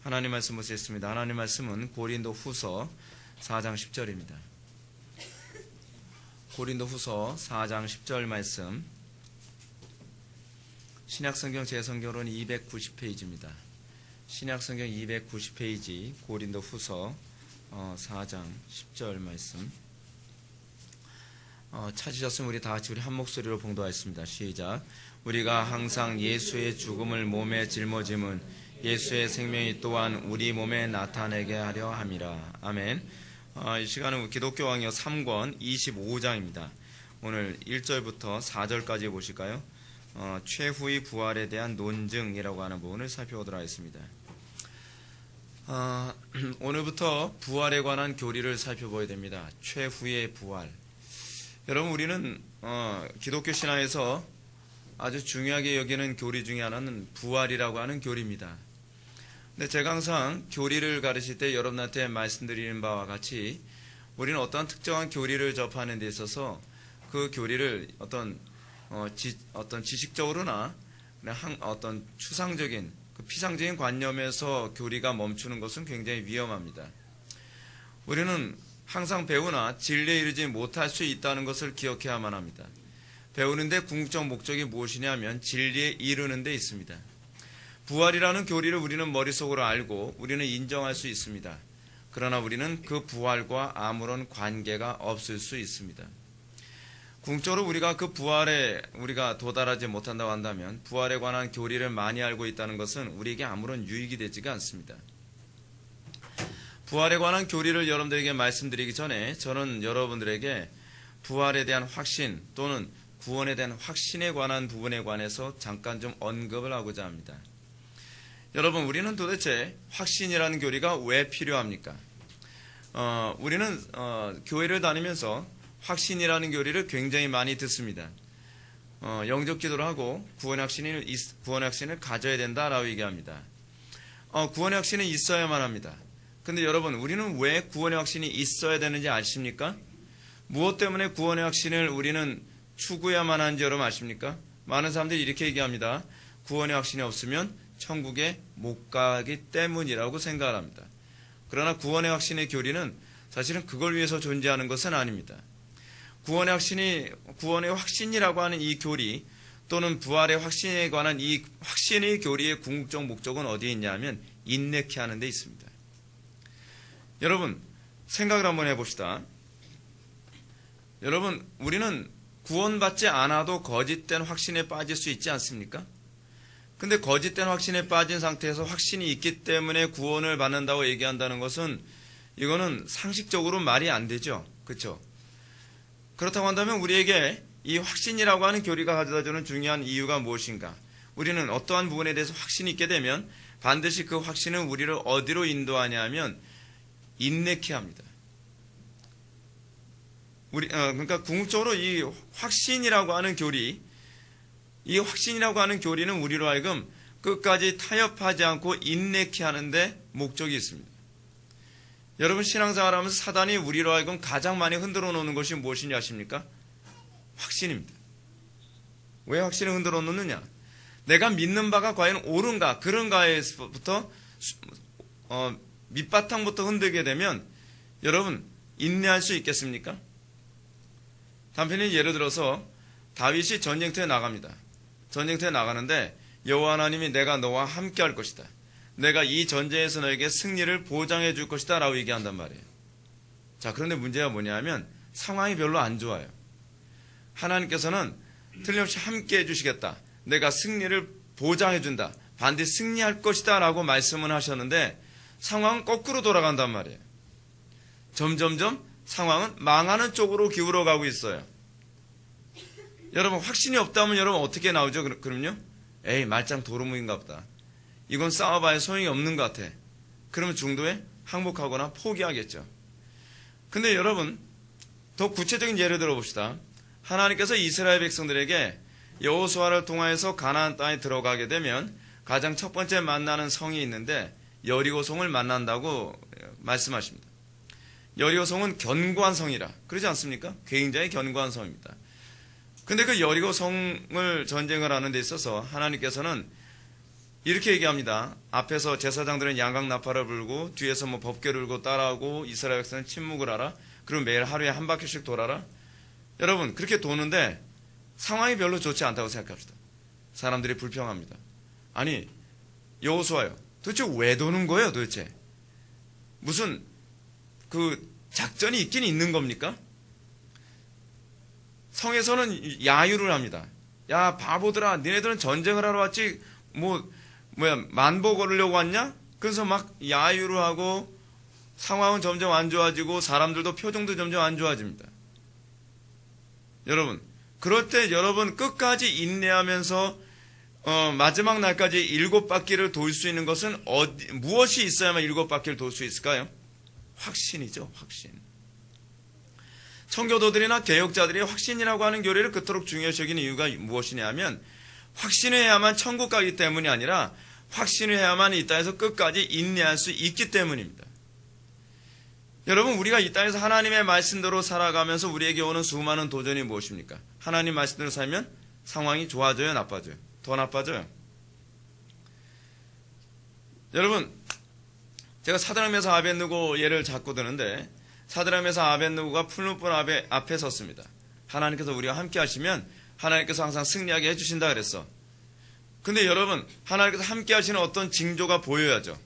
하나님 말씀 보시겠습니다. 하나님 말씀은 고린도 후서 4장 10절입니다. 고린도 후서 4장 10절 말씀, 신약성경 제성경으로는 290페이지입니다. 신약성경 290페이지 고린도 후서 4장 10절 말씀 찾으셨으면 우리 다같이 우리 한 목소리로 봉독하겠습니다. 시작. 우리가 항상 예수의 죽음을 몸에 짊어짐은 예수의 생명이 또한 우리 몸에 나타내게 하려 함이라. 아멘. 이 시간은 기독교 왕요 3권 25장입니다. 오늘 1절부터 4절까지 보실까요? 최후의 부활에 대한 논증이라고 하는 부분을 살펴보도록 하겠습니다. 오늘부터 부활에 관한 교리를 살펴봐야 됩니다. 최후의 부활. 여러분, 우리는 기독교 신앙에서 아주 중요하게 여기는 교리 중에 하나는 부활이라고 하는 교리입니다. 근데 제가 항상 교리를 가르칠 때 여러분한테 말씀드리는 바와 같이 우리는 어떤 특정한 교리를 접하는 데 있어서 그 교리를 어떤 지식적으로나 어떤 추상적인 피상적인 관념에서 교리가 멈추는 것은 굉장히 위험합니다. 우리는 항상 배우나 진리에 이르지 못할 수 있다는 것을 기억해야만 합니다. 배우는데 궁극적 목적이 무엇이냐면 진리에 이르는 데 있습니다. 부활이라는 교리를 우리는 머릿속으로 알고 우리는 인정할 수 있습니다. 그러나 우리는 그 부활과 아무런 관계가 없을 수 있습니다. 궁극적으로 우리가 그 부활에 우리가 도달하지 못한다고 한다면 부활에 관한 교리를 많이 알고 있다는 것은 우리에게 아무런 유익이 되지가 않습니다. 부활에 관한 교리를 여러분들에게 말씀드리기 전에 저는 여러분들에게 부활에 대한 확신 또는 구원에 대한 확신에 관한 부분에 관해서 잠깐 좀 언급을 하고자 합니다. 여러분, 우리는 도대체 확신이라는 교리가 왜 필요합니까? 우리는 교회를 다니면서 확신이라는 교리를 굉장히 많이 듣습니다. 영접 기도를 하고 구원의 확신을 가져야 된다라고 얘기합니다. 구원의 확신은 있어야만 합니다. 근데 여러분, 우리는 왜 구원의 확신이 있어야 되는지 아십니까? 무엇 때문에 구원의 확신을 우리는 추구해야만 하는지 여러분 아십니까? 많은 사람들이 이렇게 얘기합니다. 구원의 확신이 없으면 천국에 못 가기 때문이라고 생각을 합니다. 그러나 구원의 확신의 교리는 사실은 그걸 위해서 존재하는 것은 아닙니다. 구원의 확신이라고 하는 이 교리 또는 부활의 확신에 관한 이 확신의 교리의 궁극적 목적은 어디에 있냐면 인내케 하는 데 있습니다. 여러분, 생각을 한번 해봅시다. 여러분, 우리는 구원받지 않아도 거짓된 확신에 빠질 수 있지 않습니까? 근데 거짓된 확신에 빠진 상태에서 확신이 있기 때문에 구원을 받는다고 얘기한다는 것은 이거는 상식적으로 말이 안 되죠. 그렇죠? 그렇다고 한다면 우리에게 이 확신이라고 하는 교리가 가져다주는 중요한 이유가 무엇인가? 우리는 어떠한 부분에 대해서 확신이 있게 되면 반드시 그 확신은 우리를 어디로 인도하냐 하면 인내케 합니다. 그러니까 궁극적으로 이 확신이라고 하는 교리, 이 확신이라고 하는 교리는 우리로 하여금 끝까지 타협하지 않고 인내케 하는데 목적이 있습니다. 여러분, 신앙생활 하면서 사단이 우리로 하여금 가장 많이 흔들어 놓는 것이 무엇인지 아십니까? 확신입니다. 왜 확신을 흔들어 놓느냐? 내가 믿는 바가 과연 옳은가 그런가에서부터 밑바탕부터 흔들게 되면 여러분, 인내할 수 있겠습니까? 단편히 예를 들어서 다윗이 전쟁터에 나갑니다. 전쟁터에 나가는데 여호와 하나님이 내가 너와 함께 할 것이다. 내가 이 전쟁에서 너에게 승리를 보장해 줄 것이다 라고 얘기한단 말이에요. 자, 그런데 문제가 뭐냐면 상황이 별로 안 좋아요. 하나님께서는 틀림없이 함께 해주시겠다. 내가 승리를 보장해 준다. 반드시 승리할 것이다 라고 말씀을 하셨는데 상황은 거꾸로 돌아간단 말이에요. 점점점 상황은 망하는 쪽으로 기울어 가고 있어요. 여러분, 확신이 없다면 여러분 어떻게 나오죠? 그럼요? 에이, 말짱 도루묵인가 보다. 이건 싸워봐야 소용이 없는 것 같아. 그러면 중도에 항복하거나 포기하겠죠. 근데 여러분, 더 구체적인 예를 들어봅시다. 하나님께서 이스라엘 백성들에게 여호수아를 통하여서 가나안 땅에 들어가게 되면 가장 첫 번째 만나는 성이 있는데 여리고성을 만난다고 말씀하십니다. 여리고성은 견고한 성이라 그러지 않습니까? 굉장히 견고한 성입니다. 근데 그 여리고성을 전쟁을 하는 데 있어서 하나님께서는 이렇게 얘기합니다. 앞에서 제사장들은 양강나팔을 불고 뒤에서 뭐 법궤를 불고 따라하고 이스라엘 백성은 침묵을 하라. 그리고 매일 하루에 한 바퀴씩 돌아라. 여러분 그렇게 도는데 상황이 별로 좋지 않다고 생각합시다. 사람들이 불평합니다. 아니 여호수아요. 도대체 왜 도는 거예요 도대체? 무슨 그 작전이 있긴 있는 겁니까? 성에서는 야유를 합니다. 야 바보들아 니네들은 전쟁을 하러 왔지 만보 걸으려고 왔냐? 그래서 막 야유를 하고 상황은 점점 안 좋아지고 사람들도 표정도 점점 안 좋아집니다. 여러분 그럴 때 여러분 끝까지 인내하면서 마지막 날까지 7바퀴를 돌 수 있는 것은 무엇이 있어야만 7바퀴를 돌 수 있을까요? 확신이죠. 확신. 청교도들이나 개혁자들이 확신이라고 하는 교리를 그토록 중요시 여기는 이유가 무엇이냐 하면 확신을 해야만 천국 가기 때문이 아니라 확신을 해야만 이 땅에서 끝까지 인내할 수 있기 때문입니다. 여러분 우리가 이 땅에서 하나님의 말씀대로 살아가면서 우리에게 오는 수많은 도전이 무엇입니까? 하나님 말씀대로 살면 상황이 좋아져요? 나빠져요? 더 나빠져요? 여러분 제가 사드락 메삭 아벳느고 예를 자꾸 드는데 사드락 메삭 아벳느고가 풀무불 앞에 섰습니다. 하나님께서 우리와 함께 하시면 하나님께서 항상 승리하게 해주신다 그랬어. 근데 여러분 하나님께서 함께 하시는 어떤 징조가 보여야죠.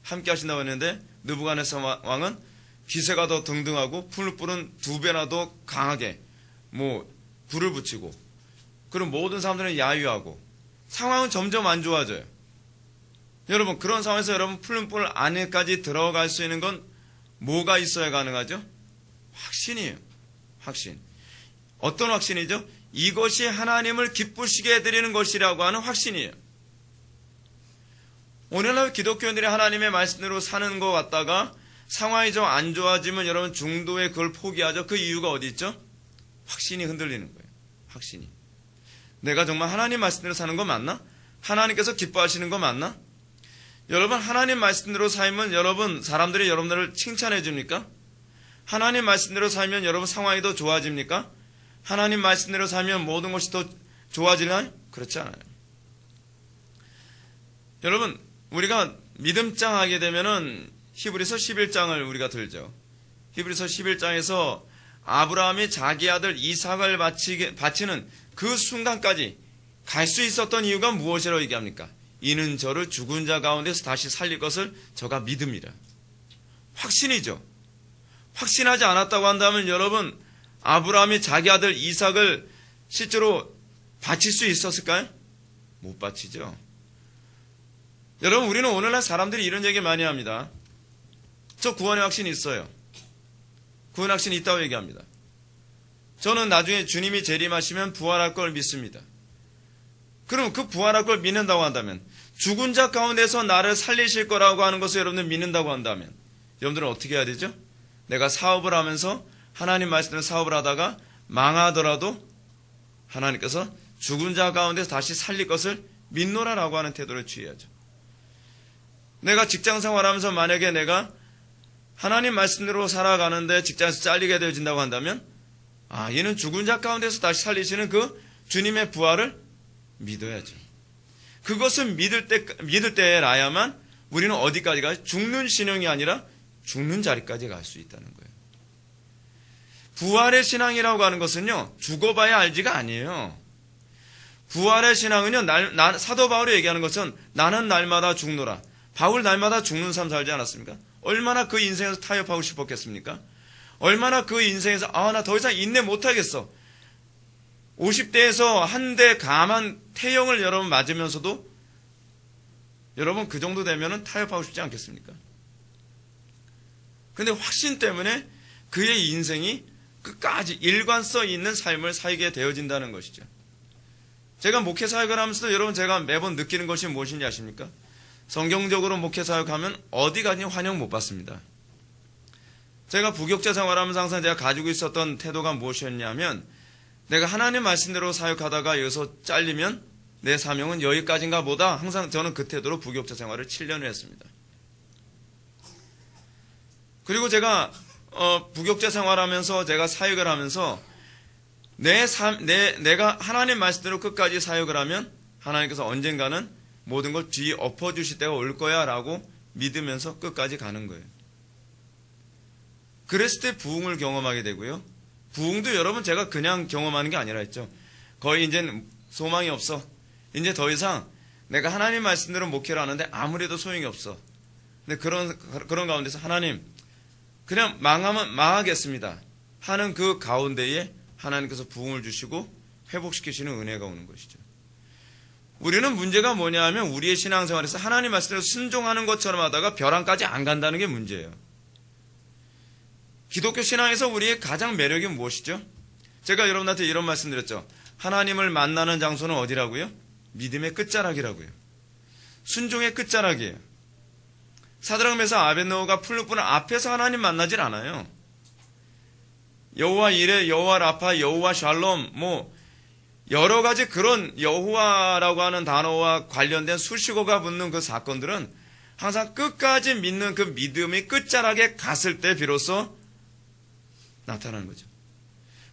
함께 하신다고 했는데 느부갓네살 왕은 기세가 더 등등하고 풀무불은 2배나 더 강하게 불을 붙이고 그럼 모든 사람들은 야유하고 상황은 점점 안 좋아져요. 여러분 그런 상황에서 여러분 풀무불 안에까지 들어갈 수 있는 건 뭐가 있어야 가능하죠? 확신이에요. 확신. 어떤 확신이죠? 이것이 하나님을 기쁘시게 해드리는 것이라고 하는 확신이에요. 오늘날 기독교인들이 하나님의 말씀대로 사는 것 같다가 상황이 좀 안 좋아지면 여러분 중도에 그걸 포기하죠. 그 이유가 어디 있죠? 확신이 흔들리는 거예요. 확신이. 내가 정말 하나님 말씀대로 사는 거 맞나? 하나님께서 기뻐하시는 거 맞나? 여러분 하나님 말씀대로 살면 여러분 사람들이 여러분들을 칭찬해 줍니까? 하나님 말씀대로 살면 여러분 상황이 더 좋아집니까? 하나님 말씀대로 살면 모든 것이 더 좋아지나요? 그렇지 않아요. 여러분 우리가 믿음장 하게 되면은 히브리서 11장을 우리가 들죠. 히브리서 11장에서 아브라함이 자기 아들 이삭을 바치는 그 순간까지 갈 수 있었던 이유가 무엇이라고 얘기합니까? 이는 저를 죽은 자 가운데서 다시 살릴 것을 저가 믿음이라. 확신이죠. 확신하지 않았다고 한다면 여러분 아브라함이 자기 아들 이삭을 실제로 바칠 수 있었을까요? 못 바치죠. 여러분 우리는 오늘날 사람들이 이런 얘기 많이 합니다. 저 구원의 확신이 있어요. 구원의 확신이 있다고 얘기합니다. 저는 나중에 주님이 재림하시면 부활할 걸 믿습니다. 그럼 그 부활할 걸 믿는다고 한다면 죽은 자 가운데서 나를 살리실 거라고 하는 것을 여러분들 믿는다고 한다면 여러분들은 어떻게 해야 되죠? 내가 사업을 하면서 하나님 말씀대로 사업을 하다가 망하더라도 하나님께서 죽은 자 가운데서 다시 살릴 것을 믿노라라고 하는 태도를 취해야죠. 내가 직장 생활하면서 만약에 내가 하나님 말씀대로 살아가는데 직장에서 잘리게 되어진다고 한다면 얘는 죽은 자 가운데서 다시 살리시는 그 주님의 부활을 믿어야죠. 그것을 믿을 때라야만 우리는 어디까지 가요? 죽는 신앙이 아니라 죽는 자리까지 갈 수 있다는 거예요. 부활의 신앙이라고 하는 것은요, 죽어봐야 알지가 아니에요. 부활의 신앙은요, 사도 바울이 얘기하는 것은 나는 날마다 죽노라. 바울 날마다 죽는 삶 살지 않았습니까? 얼마나 그 인생에서 타협하고 싶었겠습니까? 얼마나 그 인생에서 나 더 이상 인내 못하겠어. 50대에서 한 대 감한 태형을 여러분 맞으면서도 여러분 그 정도 되면은 타협하고 싶지 않겠습니까? 근데 확신 때문에 그의 인생이 끝까지 일관성 있는 삶을 살게 되어진다는 것이죠. 제가 목회 사역을 하면서도 여러분 제가 매번 느끼는 것이 무엇인지 아십니까? 성경적으로 목회 사역하면 어디 가니 환영 못 받습니다. 제가 부교육자 생활하면서 항상 제가 가지고 있었던 태도가 무엇이었냐면 내가 하나님 말씀대로 사역하다가 여기서 잘리면 내 사명은 여기까지인가 보다 항상 저는 그 태도로 부교육자 생활을 7년을 했습니다. 그리고 제가 부교육자 생활하면서 제가 사역을 하면서 내가 하나님 말씀대로 끝까지 사역을 하면 하나님께서 언젠가는 모든 걸 뒤엎어 주실 때가 올 거야 라고 믿으면서 끝까지 가는 거예요. 그랬을 때 부흥을 경험하게 되고요. 부흥도 여러분 제가 그냥 경험하는 게 아니라 했죠. 거의 이제는 소망이 없어. 이제 더 이상 내가 하나님 말씀대로 목회를 하는데 아무래도 소용이 없어. 근데 그런 가운데서 하나님 그냥 망하면 망하겠습니다 하는 그 가운데에 하나님께서 부흥을 주시고 회복시키시는 은혜가 오는 것이죠. 우리는 문제가 뭐냐 하면 우리의 신앙생활에서 하나님 말씀대로 순종하는 것처럼 하다가 벼랑까지 안 간다는 게 문제예요. 기독교 신앙에서 우리의 가장 매력이 무엇이죠? 제가 여러분한테 이런 말씀 드렸죠. 하나님을 만나는 장소는 어디라고요? 믿음의 끝자락이라고요. 순종의 끝자락이에요. 사드락 메삭 아벳느고가 풀무불 앞에서 하나님 만나질 않아요. 여호와 이레, 여호와 라파, 여호와 샬롬 여러 가지 그런 여호와라고 하는 단어와 관련된 수식어가 붙는 그 사건들은 항상 끝까지 믿는 그 믿음의 끝자락에 갔을 때 비로소 나타나는 거죠.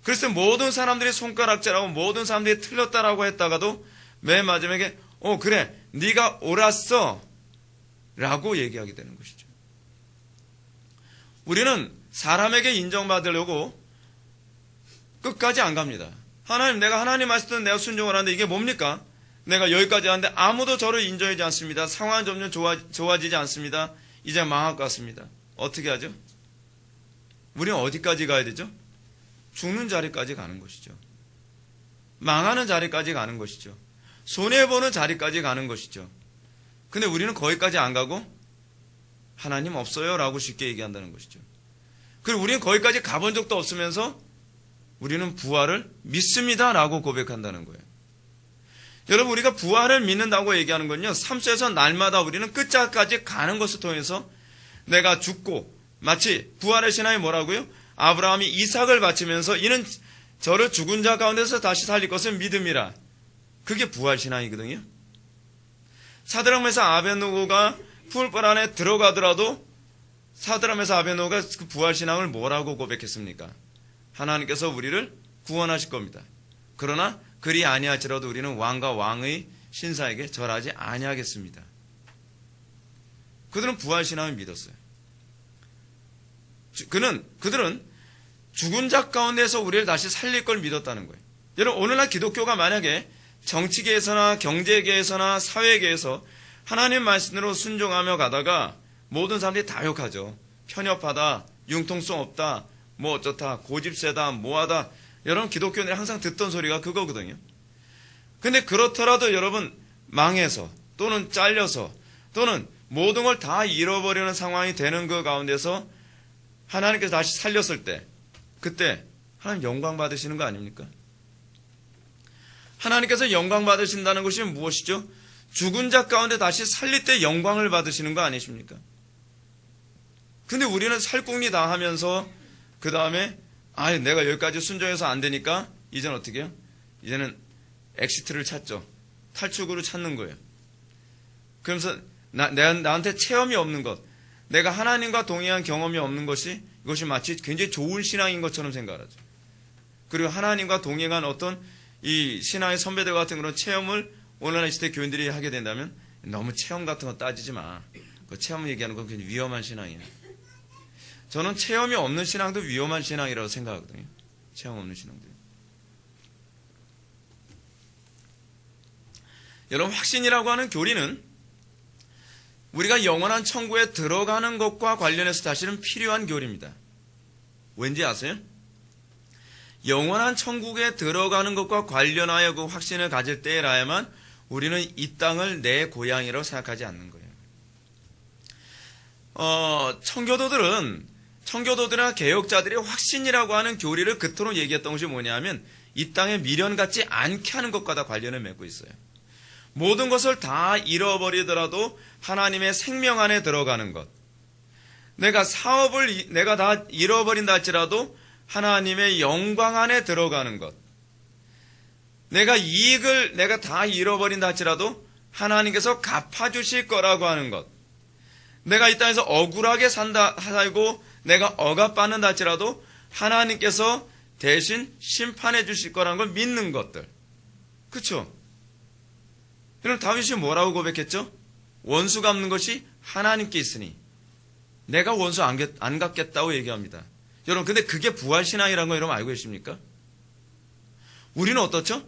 그래서 모든 사람들이 손가락질하고 모든 사람들이 틀렸다라고 했다가도 맨 마지막에 그래 네가 옳았어 라고 얘기하게 되는 것이죠. 우리는 사람에게 인정받으려고 끝까지 안 갑니다. 하나님 내가 하나님 말씀은 내가 순종을 하는데 이게 뭡니까? 내가 여기까지 하는데 아무도 저를 인정하지 않습니다. 상황은 점점 좋아지지 않습니다. 이제 망할 것 같습니다. 어떻게 하죠? 우리는 어디까지 가야 되죠? 죽는 자리까지 가는 것이죠. 망하는 자리까지 가는 것이죠. 손해보는 자리까지 가는 것이죠. 근데 우리는 거기까지 안 가고 하나님 없어요 라고 쉽게 얘기한다는 것이죠. 그리고 우리는 거기까지 가본 적도 없으면서 우리는 부활을 믿습니다 라고 고백한다는 거예요. 여러분 우리가 부활을 믿는다고 얘기하는 건요. 삶 속에서 날마다 우리는 끝자락까지 가는 것을 통해서 내가 죽고 마치 부활의 신앙이 뭐라고요? 아브라함이 이삭을 바치면서 이는 저를 죽은 자 가운데서 다시 살릴 것을 믿음이라. 그게 부활 신앙이거든요. 사드락 메삭 아벳느고가 풀불 안에 들어가더라도 사드락 메삭 아벳느고가 그 부활 신앙을 뭐라고 고백했습니까? 하나님께서 우리를 구원하실 겁니다. 그러나 그리 아니할지라도 우리는 왕과 왕의 신사에게 절하지 아니하겠습니다. 그들은 부활 신앙을 믿었어요. 그들은 죽은 자 가운데서 우리를 다시 살릴 걸 믿었다는 거예요. 여러분 오늘날 기독교가 만약에 정치계에서나 경제계에서나 사회계에서 하나님 말씀으로 순종하며 가다가 모든 사람들이 다 욕하죠. 편협하다, 융통성 없다, 어쩌다, 고집세다, 뭐하다. 여러분 기독교인들이 항상 듣던 소리가 그거거든요. 근데 그렇더라도 여러분 망해서 또는 잘려서 또는 모든 걸 다 잃어버리는 상황이 되는 그 가운데서 하나님께서 다시 살렸을 때 그때 하나님 영광 받으시는 거 아닙니까? 하나님께서 영광 받으신다는 것이 무엇이죠? 죽은 자 가운데 다시 살릴 때 영광을 받으시는 거 아니십니까? 근데 우리는 살궁리 다 하면서 그 다음에 내가 여기까지 순종해서 안 되니까 이제는 어떻게 해요? 이제는 엑시트를 찾죠. 탈출구를 찾는 거예요. 그러면서 나한테 체험이 없는 것, 내가 하나님과 동행한 경험이 없는 것이 이것이 마치 굉장히 좋은 신앙인 것처럼 생각하죠. 그리고 하나님과 동행한 어떤 이 신앙의 선배들 같은 그런 체험을 오늘날 이 시대 교인들이 하게 된다면 너무 체험 같은 거 따지지 마. 그 체험 얘기하는 건 굉장히 위험한 신앙이에요. 저는 체험이 없는 신앙도 위험한 신앙이라고 생각하거든요. 체험 없는 신앙도. 여러분 확신이라고 하는 교리는 우리가 영원한 천국에 들어가는 것과 관련해서 사실은 필요한 교리입니다. 왠지 아세요? 영원한 천국에 들어가는 것과 관련하여 그 확신을 가질 때라야만 우리는 이 땅을 내 고향이라고 생각하지 않는 거예요. 청교도들이나 개혁자들이 확신이라고 하는 교리를 그토록 얘기했던 것이 뭐냐면 이 땅에 미련 갖지 않게 하는 것과 다 관련을 맺고 있어요. 모든 것을 다 잃어버리더라도 하나님의 생명 안에 들어가는 것. 내가 사업을 내가 다 잃어버린다 할지라도 하나님의 영광 안에 들어가는 것. 내가 이익을 내가 다 잃어버린다 할지라도 하나님께서 갚아주실 거라고 하는 것. 내가 이 땅에서 억울하게 살고 내가 억압받는다 할지라도 하나님께서 대신 심판해 주실 거라는 걸 믿는 것들. 그렇죠? 그럼 다윗이 뭐라고 고백했죠? 원수 갚는 것이 하나님께 있으니 내가 원수 안 갚겠다고 얘기합니다. 여러분, 근데 그게 부활신앙이라는 거 여러분 알고 계십니까? 우리는 어떻죠?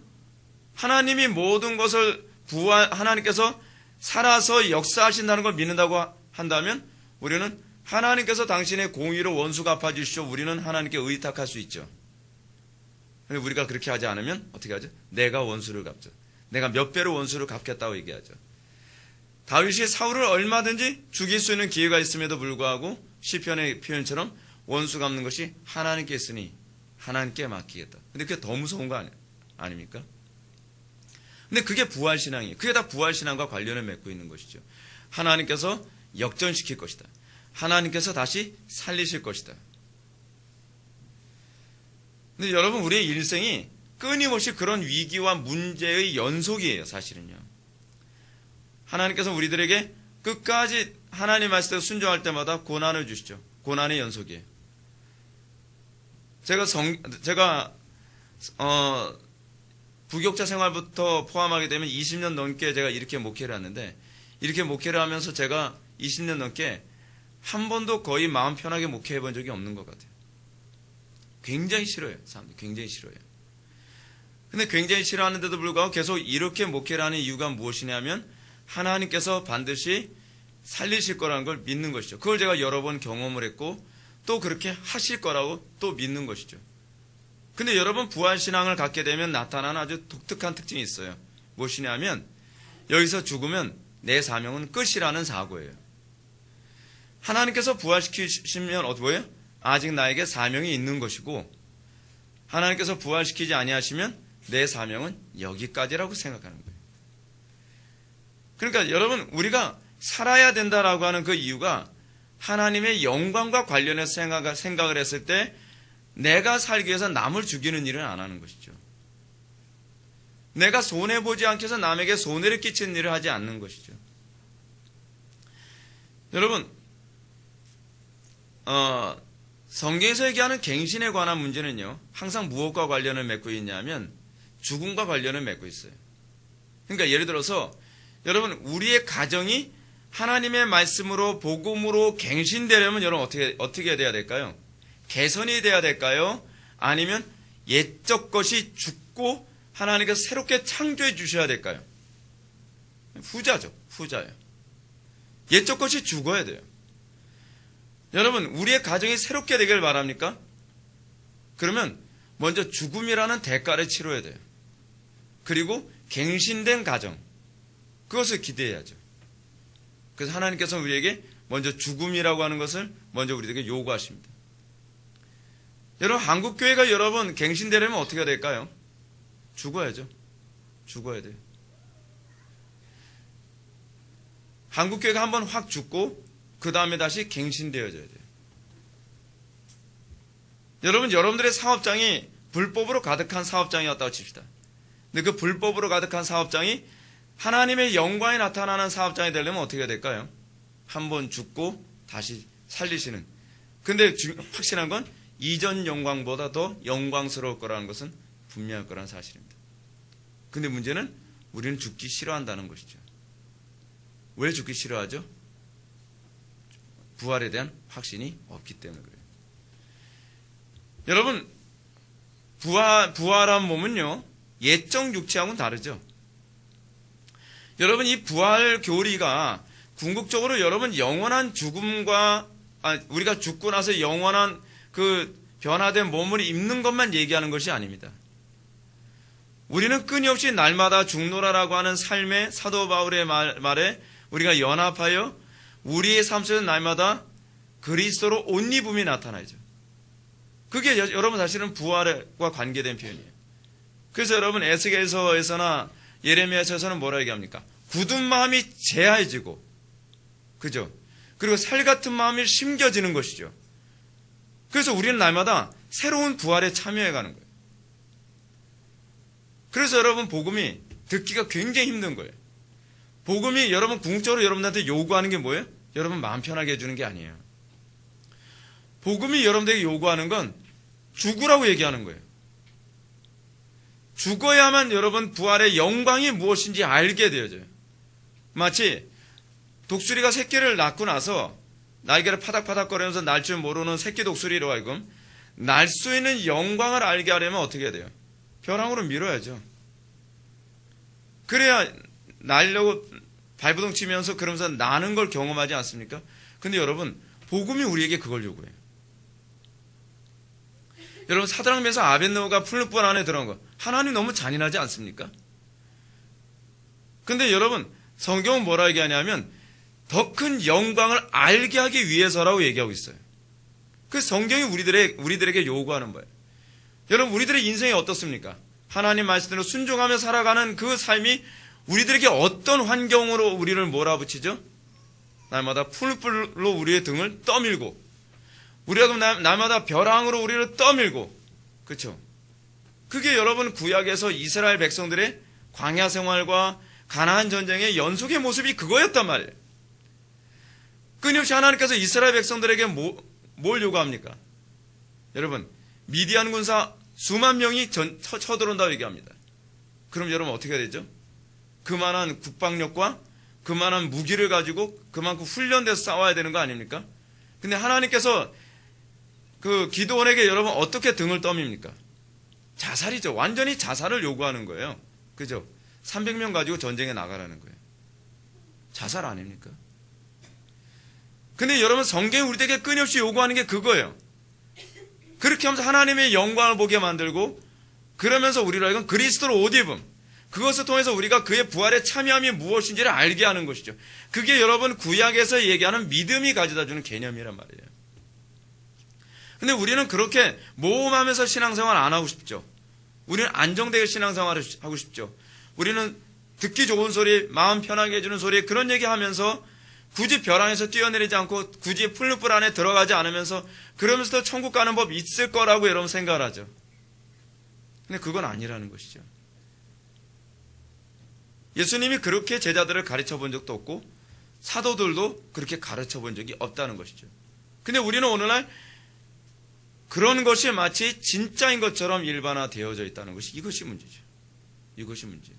하나님이 모든 것을 하나님께서 살아서 역사하신다는 걸 믿는다고 한다면 우리는 하나님께서 당신의 공의로 원수 갚아주시오. 우리는 하나님께 의탁할 수 있죠. 근데 우리가 그렇게 하지 않으면 어떻게 하죠? 내가 원수를 갚죠. 내가 몇 배로 원수를 갚겠다고 얘기하죠. 다윗이 사울을 얼마든지 죽일 수 있는 기회가 있음에도 불구하고 시편의 표현처럼 원수 갚는 것이 하나님께 있으니 하나님께 맡기겠다. 근데 그게 더 무서운 거 아닙니까? 근데 그게 부활신앙이에요. 그게 다 부활신앙과 관련을 맺고 있는 것이죠. 하나님께서 역전시킬 것이다. 하나님께서 다시 살리실 것이다. 근데 여러분, 우리의 일생이 끊임없이 그런 위기와 문제의 연속이에요, 사실은요. 하나님께서 우리들에게 끝까지 하나님 말씀에 순종할 때마다 고난을 주시죠. 고난의 연속이에요. 제가 부교육자 생활부터 포함하게 되면 20년 넘게 제가 이렇게 목회를 했는데, 이렇게 목회를 하면서 제가 20년 넘게 한 번도 거의 마음 편하게 목회해 본 적이 없는 것 같아요. 굉장히 싫어요. 사람들이 굉장히 싫어요. 근데 굉장히 싫어하는데도 불구하고 계속 이렇게 목회를 하는 이유가 무엇이냐면 하나님께서 반드시 살리실 거라는 걸 믿는 것이죠. 그걸 제가 여러 번 경험을 했고 또 그렇게 하실 거라고 또 믿는 것이죠. 근데 여러분, 부활신앙을 갖게 되면 나타나는 아주 독특한 특징이 있어요. 무엇이냐면 여기서 죽으면 내 사명은 끝이라는 사고예요. 하나님께서 부활시키시면 뭐예요? 아직 나에게 사명이 있는 것이고, 하나님께서 부활시키지 아니하시면 내 사명은 여기까지라고 생각하는 거예요. 그러니까 여러분, 우리가 살아야 된다라고 하는 그 이유가 하나님의 영광과 관련해서 생각을 했을 때 내가 살기 위해서 남을 죽이는 일은 안 하는 것이죠. 내가 손해보지 않기 위해서 남에게 손해를 끼치는 일을 하지 않는 것이죠. 여러분, 성경에서 얘기하는 갱신에 관한 문제는요, 항상 무엇과 관련을 맺고 있냐면 죽음과 관련을 맺고 있어요. 그러니까 예를 들어서 여러분, 우리의 가정이 하나님의 말씀으로 복음으로 갱신되려면 여러분 어떻게 돼야 될까요? 개선이 돼야 될까요? 아니면 옛적 것이 죽고 하나님께서 새롭게 창조해 주셔야 될까요? 후자죠. 후자예요. 옛적 것이 죽어야 돼요. 여러분, 우리의 가정이 새롭게 되길 바랍니까? 그러면 먼저 죽음이라는 대가를 치러야 돼요. 그리고 갱신된 가정, 그것을 기대해야죠. 그래서 하나님께서 우리에게 먼저 죽음이라고 하는 것을 먼저 우리에게 요구하십니다. 여러분, 한국교회가 여러분 갱신되려면 어떻게 될까요? 죽어야죠. 죽어야 돼요. 한국교회가 한번 확 죽고 그 다음에 다시 갱신되어져야 돼요. 여러분, 여러분들의 사업장이 불법으로 가득한 사업장이었다고 칩시다. 근데 그 불법으로 가득한 사업장이 하나님의 영광이 나타나는 사업장이 되려면 어떻게 될까요? 한번 죽고 다시 살리시는. 근데 확실한 건 이전 영광보다 더 영광스러울 거라는 것은 분명할 거라는 사실입니다. 근데 문제는 우리는 죽기 싫어한다는 것이죠. 왜 죽기 싫어하죠? 부활에 대한 확신이 없기 때문에 그래요. 여러분, 부활한 몸은요, 옛적 육체하고는 다르죠. 여러분, 이 부활 교리가 궁극적으로 여러분 영원한 죽음과 우리가 죽고 나서 영원한 그 변화된 몸을 입는 것만 얘기하는 것이 아닙니다. 우리는 끊임없이 날마다 죽노라라고 하는 삶의 사도 바울의 말에 우리가 연합하여 우리의 삶 속에서 날마다 그리스도로 옷 입음이 나타나죠. 그게 여러분 사실은 부활과 관계된 표현이에요. 그래서 여러분 에스겔서에서나 예레미야서에서는 뭐라 얘기합니까? 굳은 마음이 제하해지고, 그죠? 그리고 살 같은 마음이 심겨지는 것이죠. 그래서 우리는 날마다 새로운 부활에 참여해가는 거예요. 그래서 여러분, 복음이 듣기가 굉장히 힘든 거예요. 복음이 여러분 궁극적으로 여러분한테 요구하는 게 뭐예요? 여러분 마음 편하게 해주는 게 아니에요. 복음이 여러분들에게 요구하는 건 죽으라고 얘기하는 거예요. 죽어야만 여러분 부활의 영광이 무엇인지 알게 되어져요. 마치 독수리가 새끼를 낳고 나서 날개를 파닥파닥거리면서 날 줄 모르는 새끼 독수리로 하여금 날 수 있는 영광을 알게 하려면 어떻게 해야 돼요? 벼랑으로 밀어야죠. 그래야 날려고 발부둥 치면서 그러면서 나는 걸 경험하지 않습니까? 근데 여러분, 복음이 우리에게 그걸 요구해요. 여러분, 사드락 메삭 아벳네고가 풀무불 안에 들어간 거, 하나님 너무 잔인하지 않습니까? 근데 여러분, 성경은 뭐라 얘기하냐면 더 큰 영광을 알게 하기 위해서라고 얘기하고 있어요. 그 성경이 우리들에게 요구하는 거예요. 여러분, 우리들의 인생이 어떻습니까? 하나님 말씀대로 순종하며 살아가는 그 삶이 우리들에게 어떤 환경으로 우리를 몰아붙이죠? 날마다 풀불로 우리의 등을 떠밀고, 우리가 날마다 벼랑으로 우리를 떠밀고, 그렇죠? 그게 여러분 구약에서 이스라엘 백성들의 광야 생활과 가나안 전쟁의 연속의 모습이 그거였단 말이에요. 끊임없이 하나님께서 이스라엘 백성들에게 뭘 요구합니까? 여러분, 미디안 군사 수만 명이 쳐들어온다고 얘기합니다. 그럼 여러분 어떻게 해야 되죠? 그만한 국방력과 그만한 무기를 가지고 그만큼 훈련돼서 싸워야 되는 거 아닙니까? 근데 하나님께서 그 기드온에게 여러분 어떻게 등을 떠밉니까? 자살이죠. 완전히 자살을 요구하는 거예요. 그죠? 300명 가지고 전쟁에 나가라는 거예요. 자살 아닙니까? 근데 여러분, 성경이 우리에게 끊임없이 요구하는 게 그거예요. 그렇게 하면서 하나님의 영광을 보게 만들고, 그러면서 우리로 하여금 그리스도로 옷 입음, 그것을 통해서 우리가 그의 부활의 참여함이 무엇인지를 알게 하는 것이죠. 그게 여러분 구약에서 얘기하는 믿음이 가져다주는 개념이란 말이에요. 근데 우리는 그렇게 모험하면서 신앙생활 안 하고 싶죠. 우리는 안정되게 신앙생활을 하고 싶죠. 우리는 듣기 좋은 소리, 마음 편하게 해주는 소리, 그런 얘기하면서 굳이 벼랑에서 뛰어내리지 않고 굳이 풀무불 안에 들어가지 않으면서 그러면서도 천국 가는 법 있을 거라고 여러분 생각을 하죠. 근데 그건 아니라는 것이죠. 예수님이 그렇게 제자들을 가르쳐 본 적도 없고 사도들도 그렇게 가르쳐 본 적이 없다는 것이죠. 근데 우리는 오늘날 그런 것이 마치 진짜인 것처럼 일반화되어져 있다는 것이 이것이 문제죠. 이것이 문제예요.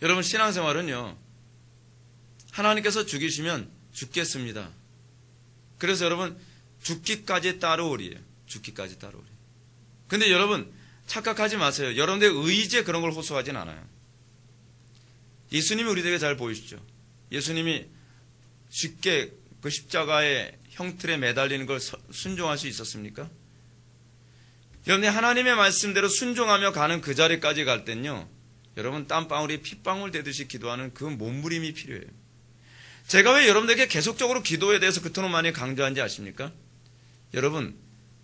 여러분, 신앙생활은요, 하나님께서 죽이시면 죽겠습니다. 그래서 여러분, 죽기까지 따라오리에요. 죽기까지 따라오리. 근데 여러분, 착각하지 마세요. 여러분들의 의지에 그런 걸 호소하진 않아요. 예수님이 우리에게 잘 보이시죠? 예수님이 쉽게 그 십자가의 형틀에 매달리는 걸 순종할 수 있었습니까? 여러분이 하나님의 말씀대로 순종하며 가는 그 자리까지 갈 땐요, 여러분 땀방울이 핏방울 되듯이 기도하는 그 몸부림이 필요해요. 제가 왜 여러분들에게 계속적으로 기도에 대해서 그토록 많이 강조한지 아십니까? 여러분,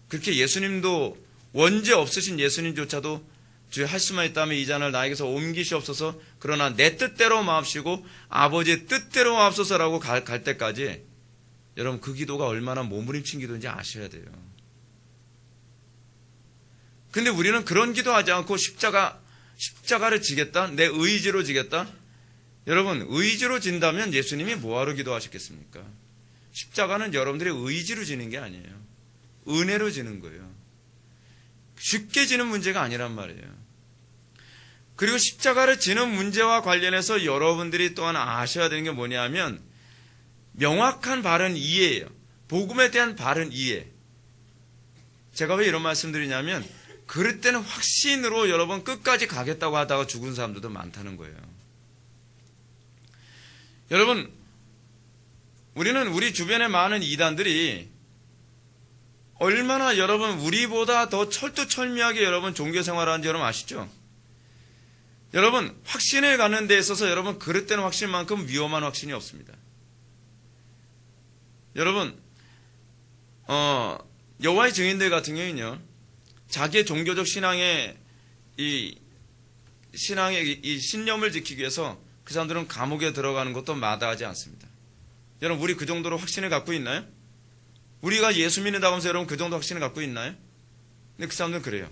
그렇게 예수님도 원죄 없으신 예수님조차도 주여 할 수만 있다면 이 잔을 나에게서 옮기시옵소서, 그러나 내 뜻대로 마옵시고 아버지의 뜻대로 마옵소서라고 갈 때까지 여러분 그 기도가 얼마나 몸부림친 기도인지 아셔야 돼요. 근데 우리는 그런 기도하지 않고 십자가를 지겠다? 내 의지로 지겠다? 여러분, 의지로 진다면 예수님이 뭐하러 기도하셨겠습니까? 십자가는 여러분들의 의지로 지는 게 아니에요. 은혜로 지는 거예요. 쉽게 지는 문제가 아니란 말이에요. 그리고 십자가를 지는 문제와 관련해서 여러분들이 또한 아셔야 되는 게 뭐냐면 명확한 바른 이해예요. 복음에 대한 바른 이해. 제가 왜 이런 말씀 드리냐면 그럴 때는 확신으로 여러분 끝까지 가겠다고 하다가 죽은 사람들도 많다는 거예요. 여러분, 우리는 우리 주변에 많은 이단들이 얼마나 여러분 우리보다 더 철두철미하게 여러분 종교생활을 하는지 여러분 아시죠? 여러분, 확신을 갖는 데 있어서 여러분 그릇된 확신만큼 위험한 확신이 없습니다. 여러분, 여호와의 증인들 같은 경우는요, 자기의 종교적 신앙의 이 신념을 지키기 위해서 그 사람들은 감옥에 들어가는 것도 마다하지 않습니다. 여러분, 우리 그 정도로 확신을 갖고 있나요? 우리가 예수 믿는다고 하면서 여러분 그 정도 확신을 갖고 있나요? 근데 그 사람들은 그래요.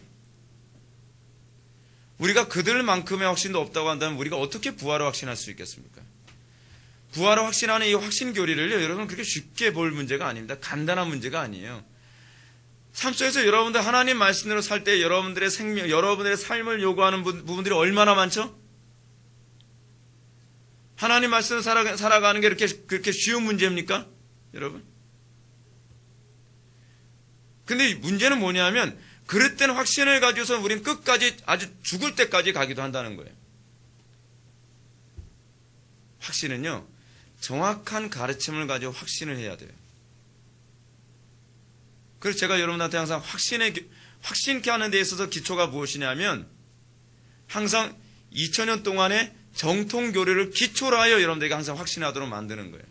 우리가 그들만큼의 확신도 없다고 한다면 우리가 어떻게 부활을 확신할 수 있겠습니까? 부활을 확신하는 이 확신 교리를요, 여러분 그렇게 쉽게 볼 문제가 아닙니다. 간단한 문제가 아니에요. 삶 속에서 여러분들 하나님 말씀대로 살 때 여러분들의 생명, 여러분들의 삶을 요구하는 부분들이 얼마나 많죠? 하나님 말씀 살아가는 게 그렇게 쉬운 문제입니까? 여러분? 근데 문제는 뭐냐면, 그릇된 확신을 가지고서 우린 끝까지 아주 죽을 때까지 가기도 한다는 거예요. 확신은요, 정확한 가르침을 가지고 확신을 해야 돼요. 그래서 제가 여러분한테 항상 확신케 하는 데 있어서 기초가 무엇이냐면, 항상 2000년 동안의 정통 교리를 기초로 하여 여러분들에게 항상 확신하도록 만드는 거예요.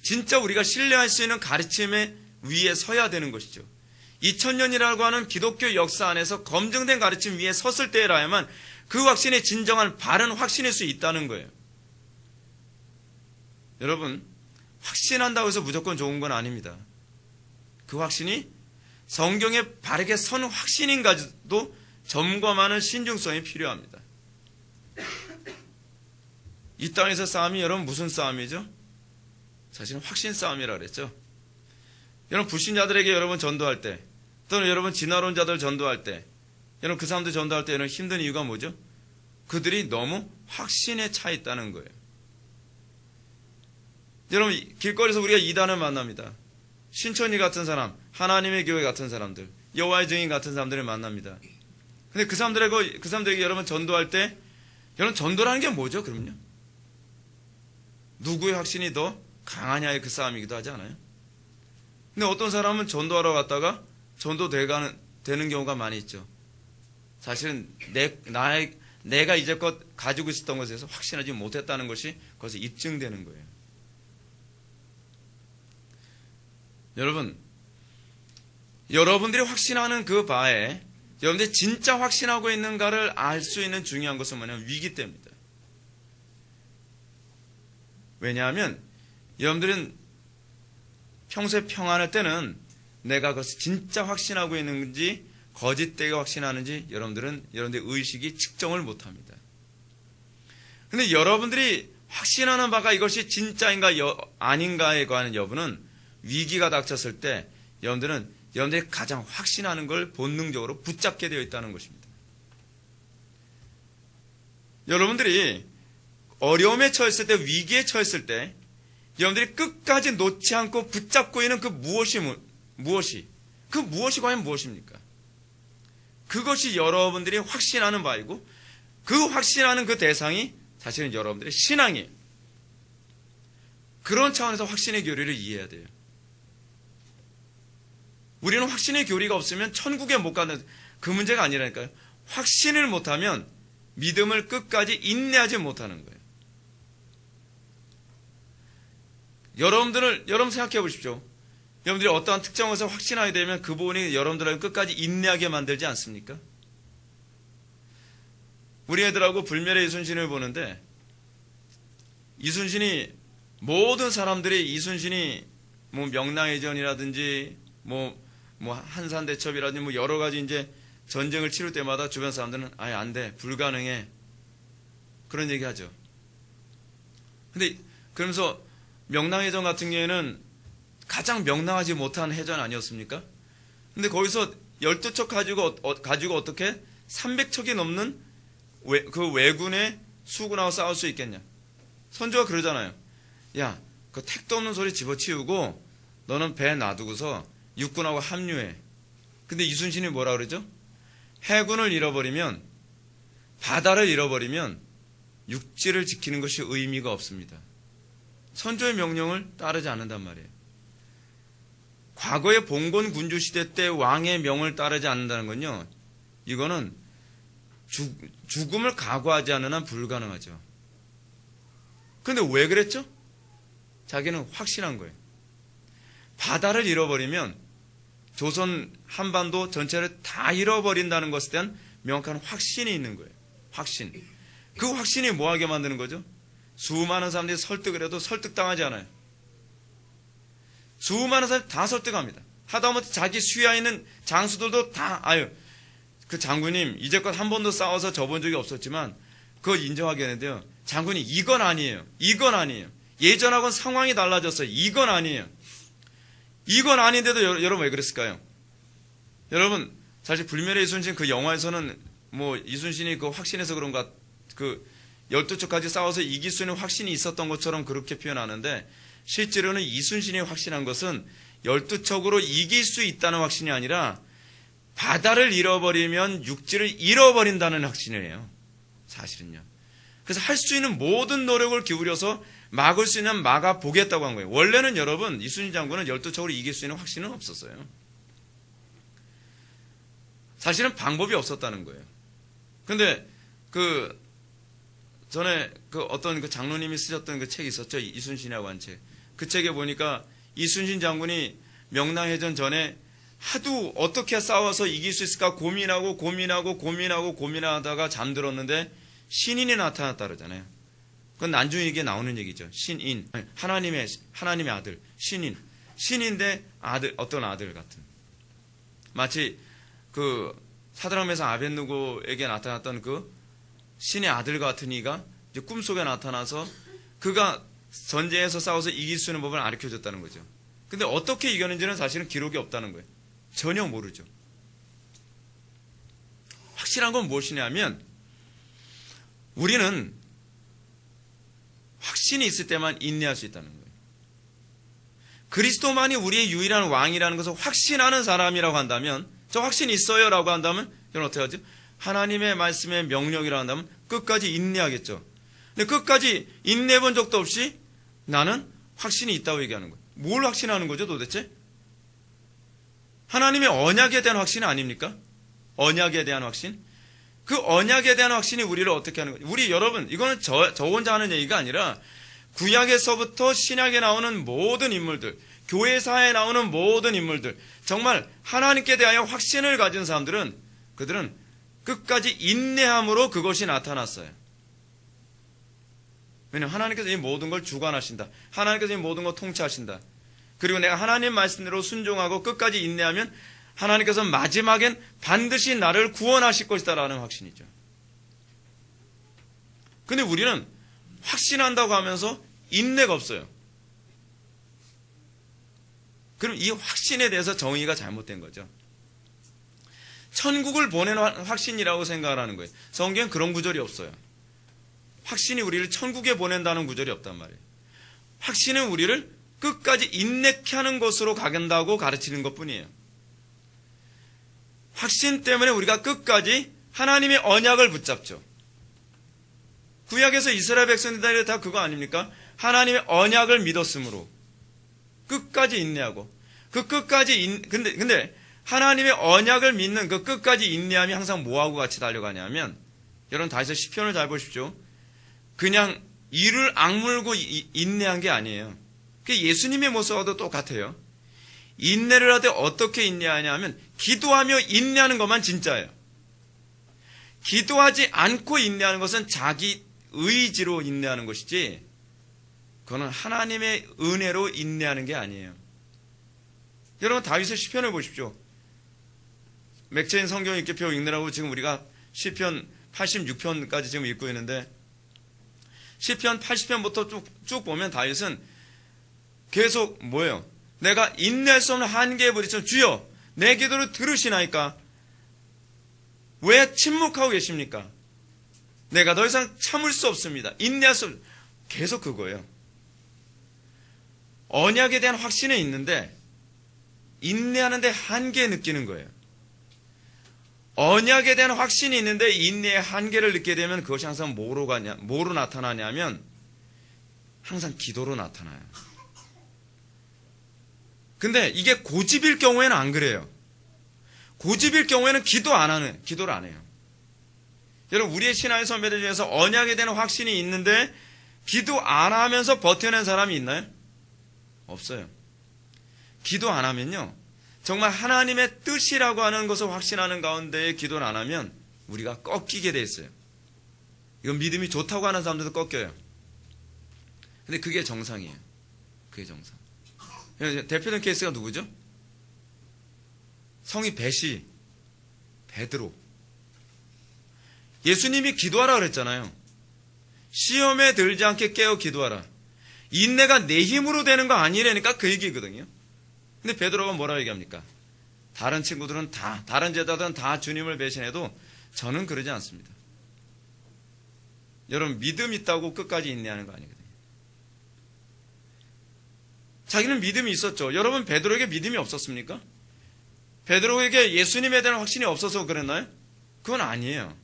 진짜 우리가 신뢰할 수 있는 가르침의 위에 서야 되는 것이죠. 2000년이라고 하는 기독교 역사 안에서 검증된 가르침 위에 섰을 때라야만 그 확신이 진정한 바른 확신일 수 있다는 거예요. 여러분, 확신한다고 해서 무조건 좋은 건 아닙니다. 그 확신이 성경에 바르게 선 확신인가도 점검하는 신중성이 필요합니다. 이 땅에서 싸움이 여러분 무슨 싸움이죠? 사실은 확신 싸움이라고 그랬죠. 여러분 불신자들에게 여러분 전도할 때, 또는 여러분 진화론자들 전도할 때, 여러분 그 사람들 전도할 때 여러분 힘든 이유가 뭐죠? 그들이 너무 확신에 차 있다는 거예요. 여러분 길거리에서 우리가 이단을 만납니다. 신천지 같은 사람, 하나님의 교회 같은 사람들, 여호와의 증인 같은 사람들을 만납니다. 근데 그 사람들에게 여러분 전도할 때, 여러분 전도라는 게 뭐죠? 그럼요. 누구의 확신이 더 강하냐의 그 싸움이기도 하지 않아요? 근데 어떤 사람은 전도하러 갔다가 되는 경우가 많이 있죠. 사실은 내가 이제껏 가지고 있었던 것에서 확신하지 못했다는 것이 거기서 입증되는 거예요. 여러분, 여러분들이 확신하는 그 바에 여러분들이 진짜 확신하고 있는가를 알 수 있는 중요한 것은 뭐냐면 위기 때입니다. 왜냐하면 여러분들은 평소에 평안할 때는 내가 그것을 진짜 확신하고 있는지 거짓되게 확신하는지 여러분들의 의식이 측정을 못합니다. 그런데 여러분들이 확신하는 바가 이것이 진짜인가 아닌가에 관한 여부는 위기가 닥쳤을 때 여러분들이 가장 확신하는 걸 본능적으로 붙잡게 되어 있다는 것입니다. 여러분들이 어려움에 처했을 때, 위기에 처했을 때 여러분들이 끝까지 놓지 않고 붙잡고 있는 그 무엇이 과연 무엇입니까? 그것이 여러분들이 확신하는 바이고, 그 확신하는 그 대상이 사실은 여러분들의 신앙이에요. 그런 차원에서 확신의 교리를 이해해야 돼요. 우리는 확신의 교리가 없으면 천국에 못 가는 그 문제가 아니라니까요. 확신을 못하면 믿음을 끝까지 인내하지 못하는 거예요. 여러분 생각해 보십시오. 여러분들이 어떠한 특정 것을 확신하게 되면 그 부분이 여러분들을 끝까지 인내하게 만들지 않습니까? 우리 애들하고 불멸의 이순신을 보는데, 이순신이 모든 사람들이 이순신이 명랑해전이라든지 한산대첩이라든지 여러 가지 이제 전쟁을 치를 때마다 주변 사람들은 아예 안 돼, 불가능해, 그런 얘기 하죠. 근데 그러면서 명랑해전 같은 경우에는 가장 명랑하지 못한 해전 아니었습니까? 근데 거기서 12척 가지고 어떻게 300척이 넘는 그 왜군의 수군하고 싸울 수 있겠냐? 선조가 그러잖아요. 야, 그 택도 없는 소리 집어치우고 너는 배 놔두고서 육군하고 합류해. 근데 이순신이 뭐라 그러죠? 해군을 잃어버리면, 바다를 잃어버리면 육지를 지키는 것이 의미가 없습니다. 선조의 명령을 따르지 않는단 말이에요. 과거의 봉건 군주 시대 때 왕의 명을 따르지 않는다는 건요, 이거는 죽음을 각오하지 않는 한 불가능하죠. 그런데 왜 그랬죠? 자기는 확신한 거예요. 바다를 잃어버리면 조선 한반도 전체를 다 잃어버린다는 것에 대한 명확한 확신이 있는 거예요. 확신. 그 확신이 뭐하게 만드는 거죠? 수많은 사람들이 설득을 해도 설득당하지 않아요. 수많은 사람들이 다 설득합니다. 하다못해 자기 수하에 있는 장수들도 다 그 장군님 이제껏 한 번도 싸워서 져본 적이 없었지만 그걸 인정하게 하는데요. 장군님 이건 아니에요. 이건 아니에요. 예전하고는 상황이 달라졌어요. 이건 아니에요. 이건 아닌데도 여러분 왜 그랬을까요? 여러분 사실 불멸의 이순신 그 영화에서는 이순신이 그 확신해서 그런가, 그 12척까지 싸워서 이길 수 있는 확신이 있었던 것처럼 그렇게 표현하는데, 실제로는 이순신이 확신한 것은 12척으로 이길 수 있다는 확신이 아니라 바다를 잃어버리면 육지를 잃어버린다는 확신이에요. 사실은요. 그래서 할 수 있는 모든 노력을 기울여서 막을 수 있는 막아보겠다고 한 거예요. 원래는 여러분, 이순신 장군은 12척으로 이길 수 있는 확신은 없었어요. 사실은 방법이 없었다는 거예요. 근데 전에 어떤 장로님이 쓰셨던 그 책이 있었죠. 이순신이라고 한 책. 그 책에 보니까 이순신 장군이 명랑해전 전에 하도 어떻게 싸워서 이길 수 있을까 고민하다가 잠들었는데 신인이 나타났다 그러잖아요. 그건 나중에 나오는 얘기죠. 신인. 하나님의 아들. 신인데 어떤 아들 같은. 마치 사드락 메삭 아벳느고에게 나타났던 신의 아들 같은 이가 이제 꿈속에 나타나서 그가 전쟁에서 싸워서 이길 수 있는 법을 가르쳐줬다는 거죠. 근데 어떻게 이겼는지는 사실은 기록이 없다는 거예요. 전혀 모르죠. 확실한 건 무엇이냐면 우리는 확신이 있을 때만 인내할 수 있다는 거예요. 그리스도만이 우리의 유일한 왕이라는 것을 확신하는 사람이라고 한다면, 저 확신이 있어요 라고 한다면 저는 어떻게 하죠? 하나님의 말씀의 명령이라고 한다면 끝까지 인내하겠죠. 근데 끝까지 인내해 본 적도 없이 나는 확신이 있다고 얘기하는 거예요. 뭘 확신하는 거죠 도대체? 하나님의 언약에 대한 확신 아닙니까? 언약에 대한 확신? 그 언약에 대한 확신이 우리를 어떻게 하는 거예요? 우리 여러분, 이거는 저 혼자 하는 얘기가 아니라 구약에서부터 신약에 나오는 모든 인물들, 교회사에 나오는 모든 인물들, 정말 하나님께 대하여 확신을 가진 사람들은 그들은 끝까지 인내함으로 그것이 나타났어요. 왜냐하면 하나님께서 이 모든 걸 주관하신다. 하나님께서 이 모든 걸 통치하신다. 그리고 내가 하나님 말씀대로 순종하고 끝까지 인내하면 하나님께서 마지막엔 반드시 나를 구원하실 것이다라는 확신이죠. 근데 우리는 확신한다고 하면서 인내가 없어요. 그럼 이 확신에 대해서 정의가 잘못된 거죠. 천국을 보내는 확신이라고 생각을 하는 거예요. 성경엔 그런 구절이 없어요. 확신이 우리를 천국에 보낸다는 구절이 없단 말이에요. 확신은 우리를 끝까지 인내케 하는 것으로 가간다고 가르치는 것뿐이에요. 확신 때문에 우리가 끝까지 하나님의 언약을 붙잡죠. 구약에서 이스라엘 백성들이 다 그거 아닙니까? 하나님의 언약을 믿었으므로 끝까지 인내하고 근데 하나님의 언약을 믿는 그 끝까지 인내함이 항상 뭐하고 같이 달려가냐면, 여러분 다시 시편을 잘 보십시오. 그냥 이를 악물고 인내한 게 아니에요. 그게 예수님의 모습과도 똑같아요. 인내를 하되 어떻게 인내하냐 하면 기도하며 인내하는 것만 진짜예요. 기도하지 않고 인내하는 것은 자기 의지로 인내하는 것이지, 그거는 하나님의 은혜로 인내하는 게 아니에요. 여러분 다윗의 시편을 보십시오. 맥체인 성경 읽기표 읽느라고 지금 우리가 시편 86편까지 지금 읽고 있는데, 시편 80편부터 쭉 보면 다윗은 계속 뭐예요? 내가 인내할 수 없는 한계에 부딪혀 주여 내 기도를 들으시나이까? 왜 침묵하고 계십니까? 내가 더 이상 참을 수 없습니다. 인내할 수 없습니다. 계속 그거예요. 언약에 대한 확신은 있는데 인내하는데 한계 느끼는 거예요. 언약에 대한 확신이 있는데 인내의 한계를 느끼게 되면 그것이 항상 뭐로 나타나냐면 항상 기도로 나타나요. 근데 이게 고집일 경우에는 안 그래요. 고집일 경우에는 기도를 안 해요. 여러분 우리의 신앙의 선배들 중에서 언약에 대한 확신이 있는데 기도 안 하면서 버텨낸 사람이 있나요? 없어요. 기도 안 하면요, 정말 하나님의 뜻이라고 하는 것을 확신하는 가운데 기도를 안 하면 우리가 꺾이게 돼 있어요. 이건 믿음이 좋다고 하는 사람들도 꺾여요. 근데 그게 정상이에요. 그게 정상. 대표적인 케이스가 누구죠? 성이 베드로. 예수님이 기도하라 그랬잖아요. 시험에 들지 않게 깨어 기도하라. 인내가 내 힘으로 되는 거 아니라니까 그 얘기거든요. 근데 베드로가 뭐라고 얘기합니까? 다른 친구들은 다른 제자들은 다 주님을 배신해도 저는 그러지 않습니다. 여러분, 믿음 있다고 끝까지 인내하는 거 아니거든요. 자기는 믿음이 있었죠. 여러분, 베드로에게 믿음이 없었습니까? 베드로에게 예수님에 대한 확신이 없어서 그랬나요? 그건 아니에요.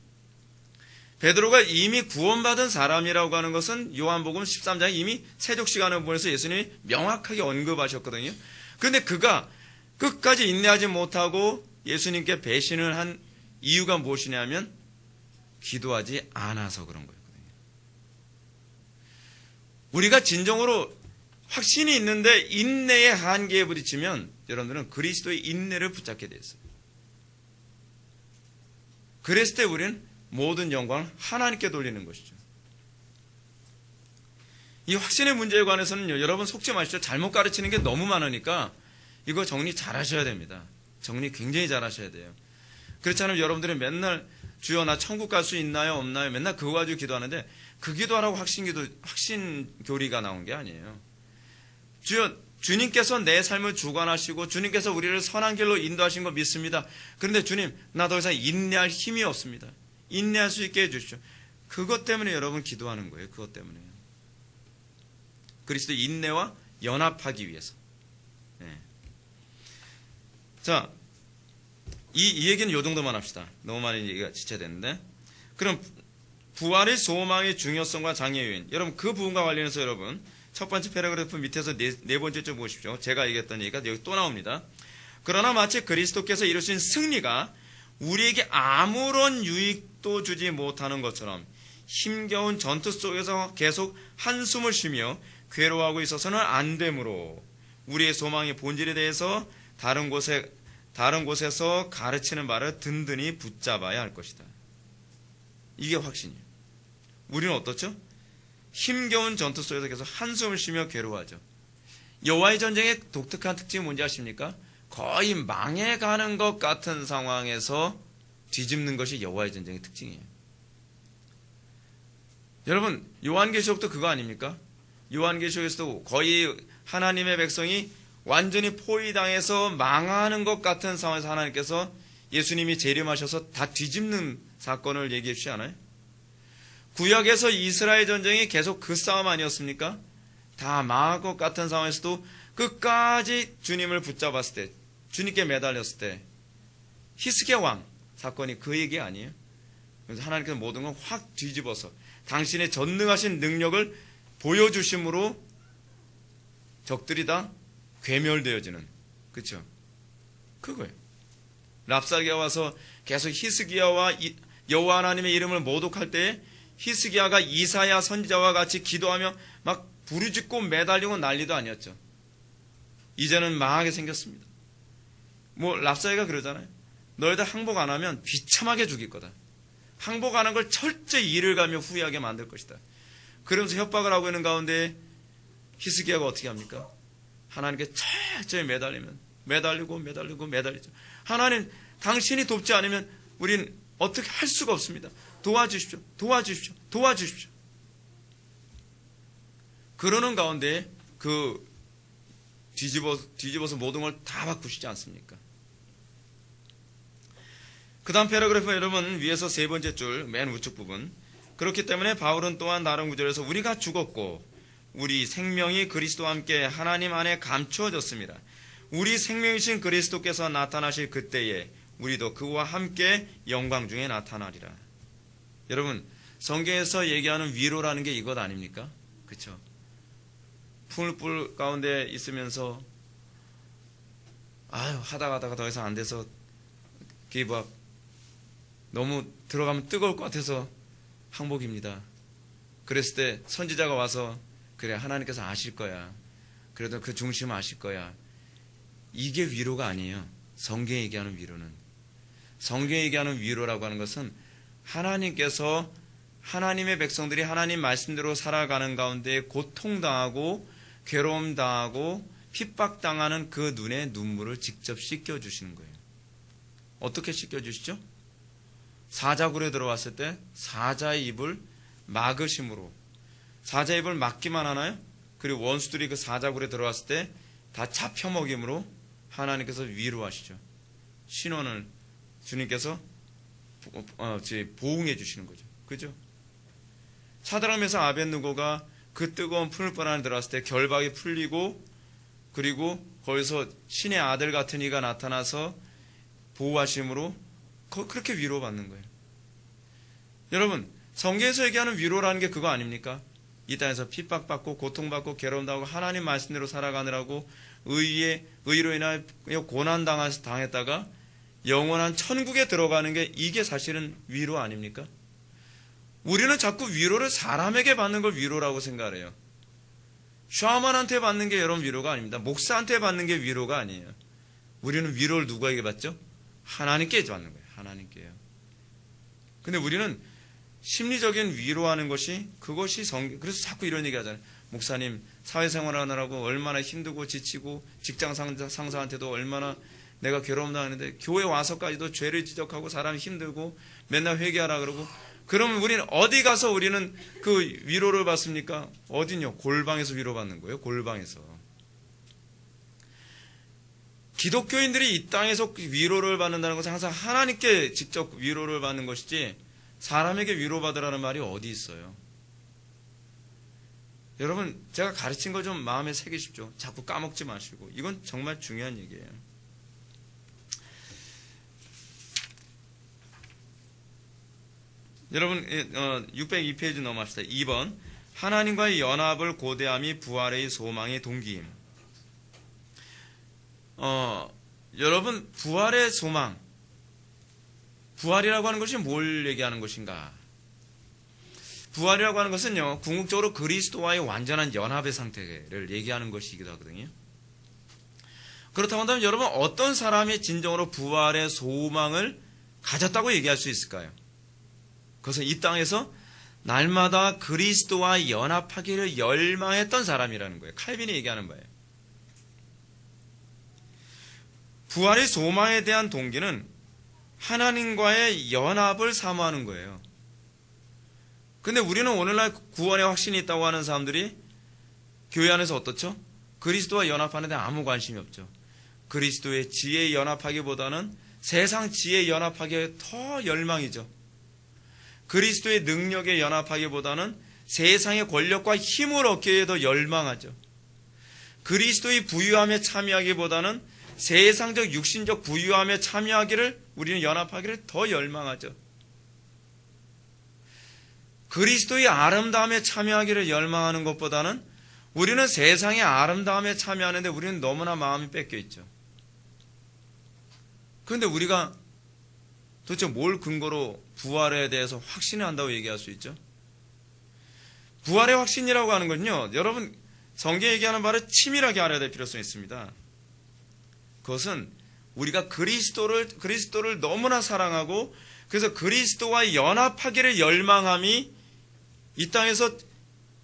베드로가 이미 구원받은 사람이라고 하는 것은 요한복음 13장에 이미 세족시간을 보내서 예수님이 명확하게 언급하셨거든요. 그런데 그가 끝까지 인내하지 못하고 예수님께 배신을 한 이유가 무엇이냐면 기도하지 않아서 그런 거였거든요. 우리가 진정으로 확신이 있는데 인내의 한계에 부딪히면 여러분들은 그리스도의 인내를 붙잡게 되어 있어요. 그랬을 때 우리는 모든 영광을 하나님께 돌리는 것이죠. 이 확신의 문제에 관해서는 여러분 속지 마시죠. 잘못 가르치는 게 너무 많으니까 이거 정리 잘 하셔야 됩니다. 정리 굉장히 잘 하셔야 돼요. 그렇지 않으면 여러분들이 맨날 주여 나 천국 갈 수 있나요 없나요 맨날 그거 가지고 기도하는데 그 기도하라고 확신 교리가 나온 게 아니에요. 주님께서 내 삶을 주관하시고 주님께서 우리를 선한 길로 인도하신 거 믿습니다. 그런데 주님 나 더 이상 인내할 힘이 없습니다. 인내할 수 있게 해주십시오. 그것 때문에 여러분 기도하는 거예요. 그것 때문에요. 그리스도 인내와 연합하기 위해서. 네. 자, 이 얘기는 요 정도만 합시다. 너무 많이 얘기가 지체됐는데. 그럼 부활의 소망의 중요성과 장애 요인. 여러분 그 부분과 관련해서 여러분 첫 번째 패러그래프 밑에서 네 번째 좀 보십시오. 제가 얘기했던 얘기가 여기 또 나옵니다. 그러나 마치 그리스도께서 이루신 승리가 우리에게 아무런 유익도 주지 못하는 것처럼 힘겨운 전투 속에서 계속 한숨을 쉬며 괴로워하고 있어서는 안 되므로 우리의 소망의 본질에 대해서 다른 곳에서 가르치는 말을 든든히 붙잡아야 할 것이다. 이게 확신이에요. 우리는 어떻죠? 힘겨운 전투 속에서 계속 한숨을 쉬며 괴로워하죠. 여호와의 전쟁의 독특한 특징이 뭔지 아십니까? 거의 망해가는 것 같은 상황에서 뒤집는 것이 여호와의 전쟁의 특징이에요. 여러분 요한계시록도 그거 아닙니까? 요한계시록에서도 거의 하나님의 백성이 완전히 포위당해서 망하는 것 같은 상황에서 하나님께서 예수님이 재림하셔서 다 뒤집는 사건을 얘기해 주지 않아요? 구약에서 이스라엘 전쟁이 계속 그 싸움 아니었습니까? 다 망할 것 같은 상황에서도 끝까지 주님을 붙잡았을 때, 주님께 매달렸을 때 히스기야 왕 사건이 그 얘기 아니에요? 그래서 하나님께서 모든 걸 확 뒤집어서 당신의 전능하신 능력을 보여주심으로 적들이 다 괴멸되어지는, 그렇죠? 그거예요. 랍사기가 와서 계속 히스기야와 여호와 하나님의 이름을 모독할 때에 히스기야가 이사야 선지자와 같이 기도하며 막 부르짖고 매달리고 난리도 아니었죠. 이제는 망하게 생겼습니다. 랍사기가 그러잖아요. 너희들 항복 안 하면 비참하게 죽일 거다. 항복 안 한 걸 철저히 이를 가며 후회하게 만들 것이다. 그러면서 협박을 하고 있는 가운데 히스기야가 어떻게 합니까? 하나님께 철저히 매달리죠. 하나님 당신이 돕지 않으면 우린 어떻게 할 수가 없습니다. 도와주십시오. 그러는 가운데 그 뒤집어서 모든 걸 다 바꾸시지 않습니까? 그 다음 패러그래프 여러분 위에서 세 번째 줄 맨 우측 부분. 그렇기 때문에 바울은 또한 다른 구절에서 우리가 죽었고 우리 생명이 그리스도와 함께 하나님 안에 감추어졌습니다. 우리 생명이신 그리스도께서 나타나실 그때에 우리도 그와 함께 영광 중에 나타나리라. 여러분 성경에서 얘기하는 위로라는 게 이것 아닙니까? 그렇죠? 풀 가운데 있으면서 하다가 더 이상 안 돼서 기브업, 너무 들어가면 뜨거울 것 같아서 항복입니다. 그랬을 때 선지자가 와서 그래 하나님께서 아실 거야. 그래도 그 중심을 아실 거야. 이게 위로가 아니에요. 성경에 얘기하는 위로는. 성경에 얘기하는 위로라고 하는 것은 하나님께서 하나님의 백성들이 하나님 말씀대로 살아가는 가운데 고통당하고 괴로움당하고 핍박당하는 그 눈에 눈물을 직접 씻겨주시는 거예요. 어떻게 씻겨주시죠? 사자굴에 들어왔을 때 사자의 입을 막으심으로. 사자의 입을 막기만 하나요? 그리고 원수들이 그 사자굴에 들어왔을 때 다 잡혀먹임으로 하나님께서 위로하시죠. 신원을 주님께서 보응해 주시는 거죠. 그죠? 사드락 메삭 아벳느고가 그 뜨거운 풀불 안에 들어갔을 때 결박이 풀리고, 그리고 거기서 신의 아들 같은 이가 나타나서 보호하심으로 그렇게 위로받는 거예요. 여러분, 성경에서 얘기하는 위로라는 게 그거 아닙니까? 이 땅에서 핍박받고 고통받고 괴로움당하고 하나님 말씀대로 살아가느라고 의로 인하여 고난당했다가 영원한 천국에 들어가는 게 이게 사실은 위로 아닙니까? 우리는 자꾸 위로를 사람에게 받는 걸 위로라고 생각해요. 샤먼한테 받는 게 여러분 위로가 아닙니다. 목사한테 받는 게 위로가 아니에요. 우리는 위로를 누구에게 받죠? 하나님께 받는 거예요. 하나님께요. 근데 우리는 심리적인 위로하는 것이 그것이 그래서 자꾸 이런 얘기 하잖아요. 목사님 사회생활 하느라고 얼마나 힘들고 지치고 직장 상사한테도 얼마나 내가 괴로움 당하는데 교회 와서까지도 죄를 지적하고 사람이 힘들고 맨날 회개하라 그러고, 그러면 우리는 어디 가서 우리는 그 위로를 받습니까? 어디요? 골방에서 위로받는 거예요. 골방에서. 기독교인들이 이 땅에서 위로를 받는다는 것은 항상 하나님께 직접 위로를 받는 것이지 사람에게 위로받으라는 말이 어디 있어요? 여러분, 제가 가르친 거 좀 마음에 새기십시오. 자꾸 까먹지 마시고. 이건 정말 중요한 얘기예요. 여러분, 602페이지 넘어갑시다. 2번, 하나님과의 연합을 고대함이 부활의 소망의 동기임. 여러분, 부활의 소망, 부활이라고 하는 것이 뭘 얘기하는 것인가? 부활이라고 하는 것은요, 궁극적으로 그리스도와의 완전한 연합의 상태를 얘기하는 것이기도 하거든요. 그렇다고 한다면 여러분, 어떤 사람이 진정으로 부활의 소망을 가졌다고 얘기할 수 있을까요? 그것은 이 땅에서 날마다 그리스도와 연합하기를 열망했던 사람이라는 거예요. 칼빈이 얘기하는 바예요. 부활의 소망에 대한 동기는 하나님과의 연합을 사모하는 거예요. 근데 우리는 오늘날 구원의 확신이 있다고 하는 사람들이 교회 안에서 어떻죠? 그리스도와 연합하는데 아무 관심이 없죠. 그리스도의 지혜에 연합하기보다는 세상 지혜에 연합하기에 더 열망이죠. 그리스도의 능력에 연합하기보다는 세상의 권력과 힘을 얻기에 더 열망하죠. 그리스도의 부유함에 참여하기보다는 세상적 육신적 부유함에 참여하기를, 우리는 연합하기를 더 열망하죠. 그리스도의 아름다움에 참여하기를 열망하는 것보다는 우리는 세상의 아름다움에 참여하는데 우리는 너무나 마음이 뺏겨 있죠. 그런데 우리가 도대체 뭘 근거로 부활에 대해서 확신을 한다고 얘기할 수 있죠? 부활의 확신이라고 하는 건요, 여러분, 성경에 얘기하는 바를 치밀하게 알아야 될 필요성이 있습니다. 그것은 우리가 그리스도를 너무나 사랑하고, 그래서 그리스도와 연합하기를 열망함이 이 땅에서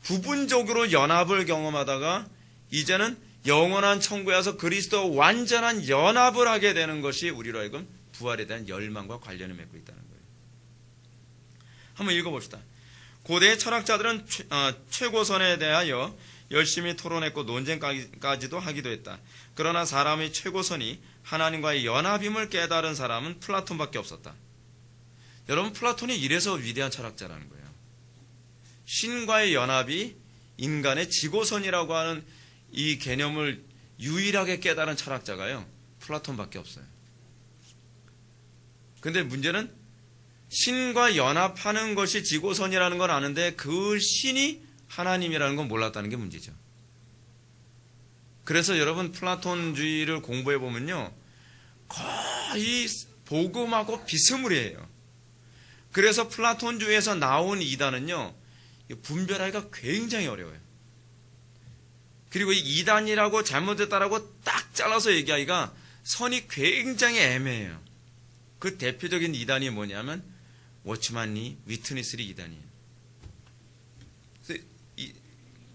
부분적으로 연합을 경험하다가 이제는 영원한 천국에 와서 그리스도와 완전한 연합을 하게 되는 것이 우리로 하여금 부활에 대한 열망과 관련을 맺고 있다는 거예요. 한번 읽어봅시다. 고대의 철학자들은 최고선에 대하여 열심히 토론했고 논쟁까지도 하기도 했다. 그러나 사람의 최고선이 하나님과의 연합임을 깨달은 사람은 플라톤밖에 없었다. 여러분, 플라톤이 이래서 위대한 철학자라는 거예요. 신과의 연합이 인간의 지고선이라고 하는 이 개념을 유일하게 깨달은 철학자가요, 플라톤밖에 없어요. 근데 문제는 신과 연합하는 것이 지고선이라는 건 아는데 그 신이 하나님이라는 건 몰랐다는 게 문제죠. 그래서 여러분, 플라톤주의를 공부해 보면요, 거의 복음하고 비스무리해요. 그래서 플라톤주의에서 나온 이단은요, 분별하기가 굉장히 어려워요. 그리고 이 이단이라고 잘못했다라고 딱 잘라서 얘기하기가 선이 굉장히 애매해요. 그 대표적인 이단이 뭐냐면 워치만 리, 위트니스 리 이단이에요.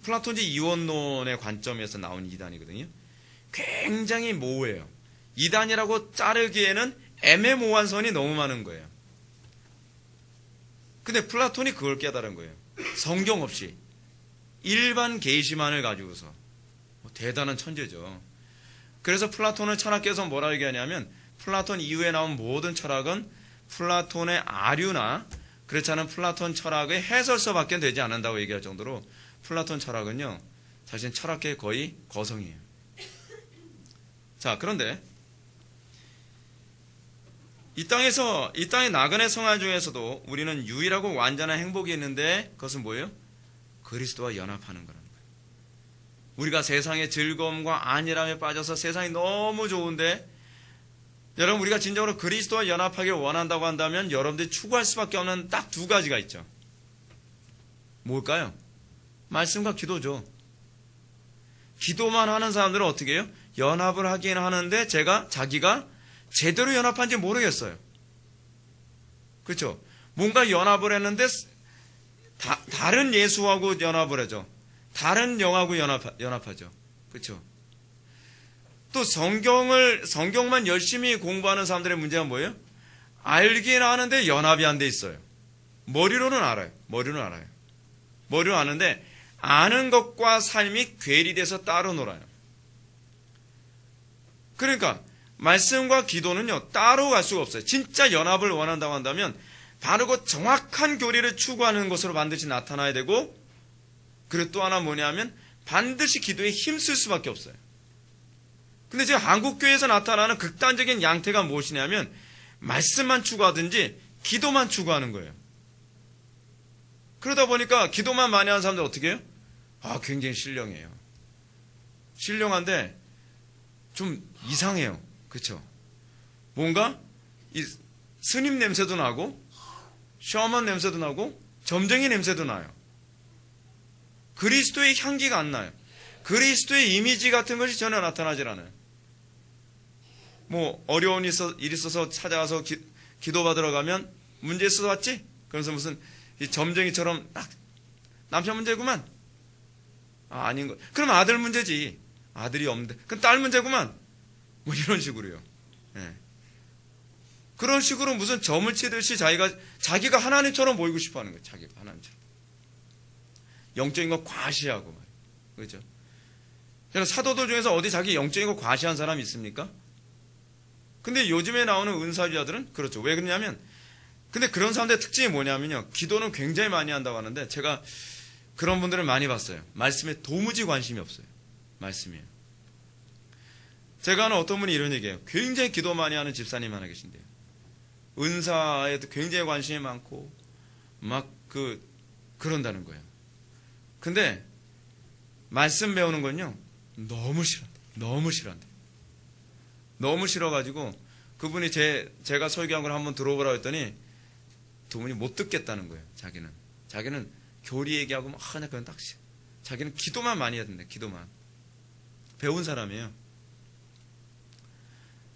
플라톤주의 이원론의 관점에서 나온 이단이거든요. 굉장히 모호해요. 이단이라고 자르기에는 애매모호한 선이 너무 많은 거예요. 근데 플라톤이 그걸 깨달은 거예요. 성경 없이 일반 계시만을 가지고서. 대단한 천재죠. 그래서 플라톤을 철학계에서 뭐라 얘기하냐면, 플라톤 이후에 나온 모든 철학은 플라톤의 아류나 그렇지 않은 플라톤 철학의 해설서밖에 되지 않는다고 얘기할 정도로 플라톤 철학은요, 사실 철학계의 거의 거성이에요. 자, 그런데 이 땅의 나그네 생활 중에서도 우리는 유일하고 완전한 행복이 있는데 그것은 뭐예요? 그리스도와 연합하는 거라는 거예요. 우리가 세상의 즐거움과 안일함에 빠져서 세상이 너무 좋은데, 여러분, 우리가 진정으로 그리스도와 연합하길 원한다고 한다면 여러분들이 추구할 수밖에 없는 딱 두 가지가 있죠. 뭘까요? 말씀과 기도죠. 기도만 하는 사람들은 어떻게 해요? 연합을 하긴 하는데 자기가 제대로 연합한지 모르겠어요. 그렇죠? 뭔가 연합을 했는데 다른 예수하고 연합을 하죠. 다른 영하고 연합하죠. 그렇죠? 또 성경만 열심히 공부하는 사람들의 문제가 뭐예요? 알긴 하는데 연합이 안 돼 있어요. 머리로는 알아요. 머리로 아는데 아는 것과 삶이 괴리돼서 따로 놀아요. 그러니까 말씀과 기도는요, 따로 갈 수가 없어요. 진짜 연합을 원한다고 한다면 바르고 정확한 교리를 추구하는 것으로 반드시 나타나야 되고, 그리고 또 하나 뭐냐면 반드시 기도에 힘쓸 수밖에 없어요. 근데 지금 한국교회에서 나타나는 극단적인 양태가 무엇이냐면 말씀만 추구하든지 기도만 추구하는 거예요. 그러다 보니까 기도만 많이 하는 사람들 어떻게 해요? 굉장히 신령해요. 신령한데 좀 이상해요. 그렇죠? 뭔가 이 스님 냄새도 나고 셔먼 냄새도 나고 점쟁이 냄새도 나요. 그리스도의 향기가 안 나요. 그리스도의 이미지 같은 것이 전혀 나타나질 않아요. 뭐 어려운 일 있어서 찾아가서 기도받으러 가면 문제 있어서 왔지? 그러면서 무슨 이 점쟁이처럼 남편 문제구만. 아닌 거. 그럼 아들 문제지. 아들이 없는데. 그럼 딸 문제구만. 뭐 이런 식으로요. 예. 그런 식으로 무슨 점을 치듯이 자기가 하나님처럼 보이고 싶어 하는 거예요. 자기가 하나님처럼. 영적인 거 과시하고 말이에요. 그렇죠? 저는 사도들 중에서 어디 자기 영적인 거 과시한 사람이 있습니까? 근데 요즘에 나오는 은사주자들은 그렇죠. 왜 그러냐면, 근데 그런 사람들의 특징이 뭐냐면요, 기도는 굉장히 많이 한다고 하는데 제가 그런 분들을 많이 봤어요. 말씀에 도무지 관심이 없어요. 말씀이에요. 제가 아는 어떤 분이 이런 얘기해요. 굉장히 기도 많이 하는 집사님 하나 계신데요. 은사에도 굉장히 관심이 많고 그런다는 거예요. 근데 말씀 배우는 건요, 너무 싫어한대. 너무 싫어가지고 그분이 제가 설교한 걸 한번 들어보라고 했더니 두 분이 못 듣겠다는 거예요. 자기는 교리 얘기하고 그냥 딱 싫어. 자기는 기도만 많이 해야 된대. 기도만. 배운 사람이에요.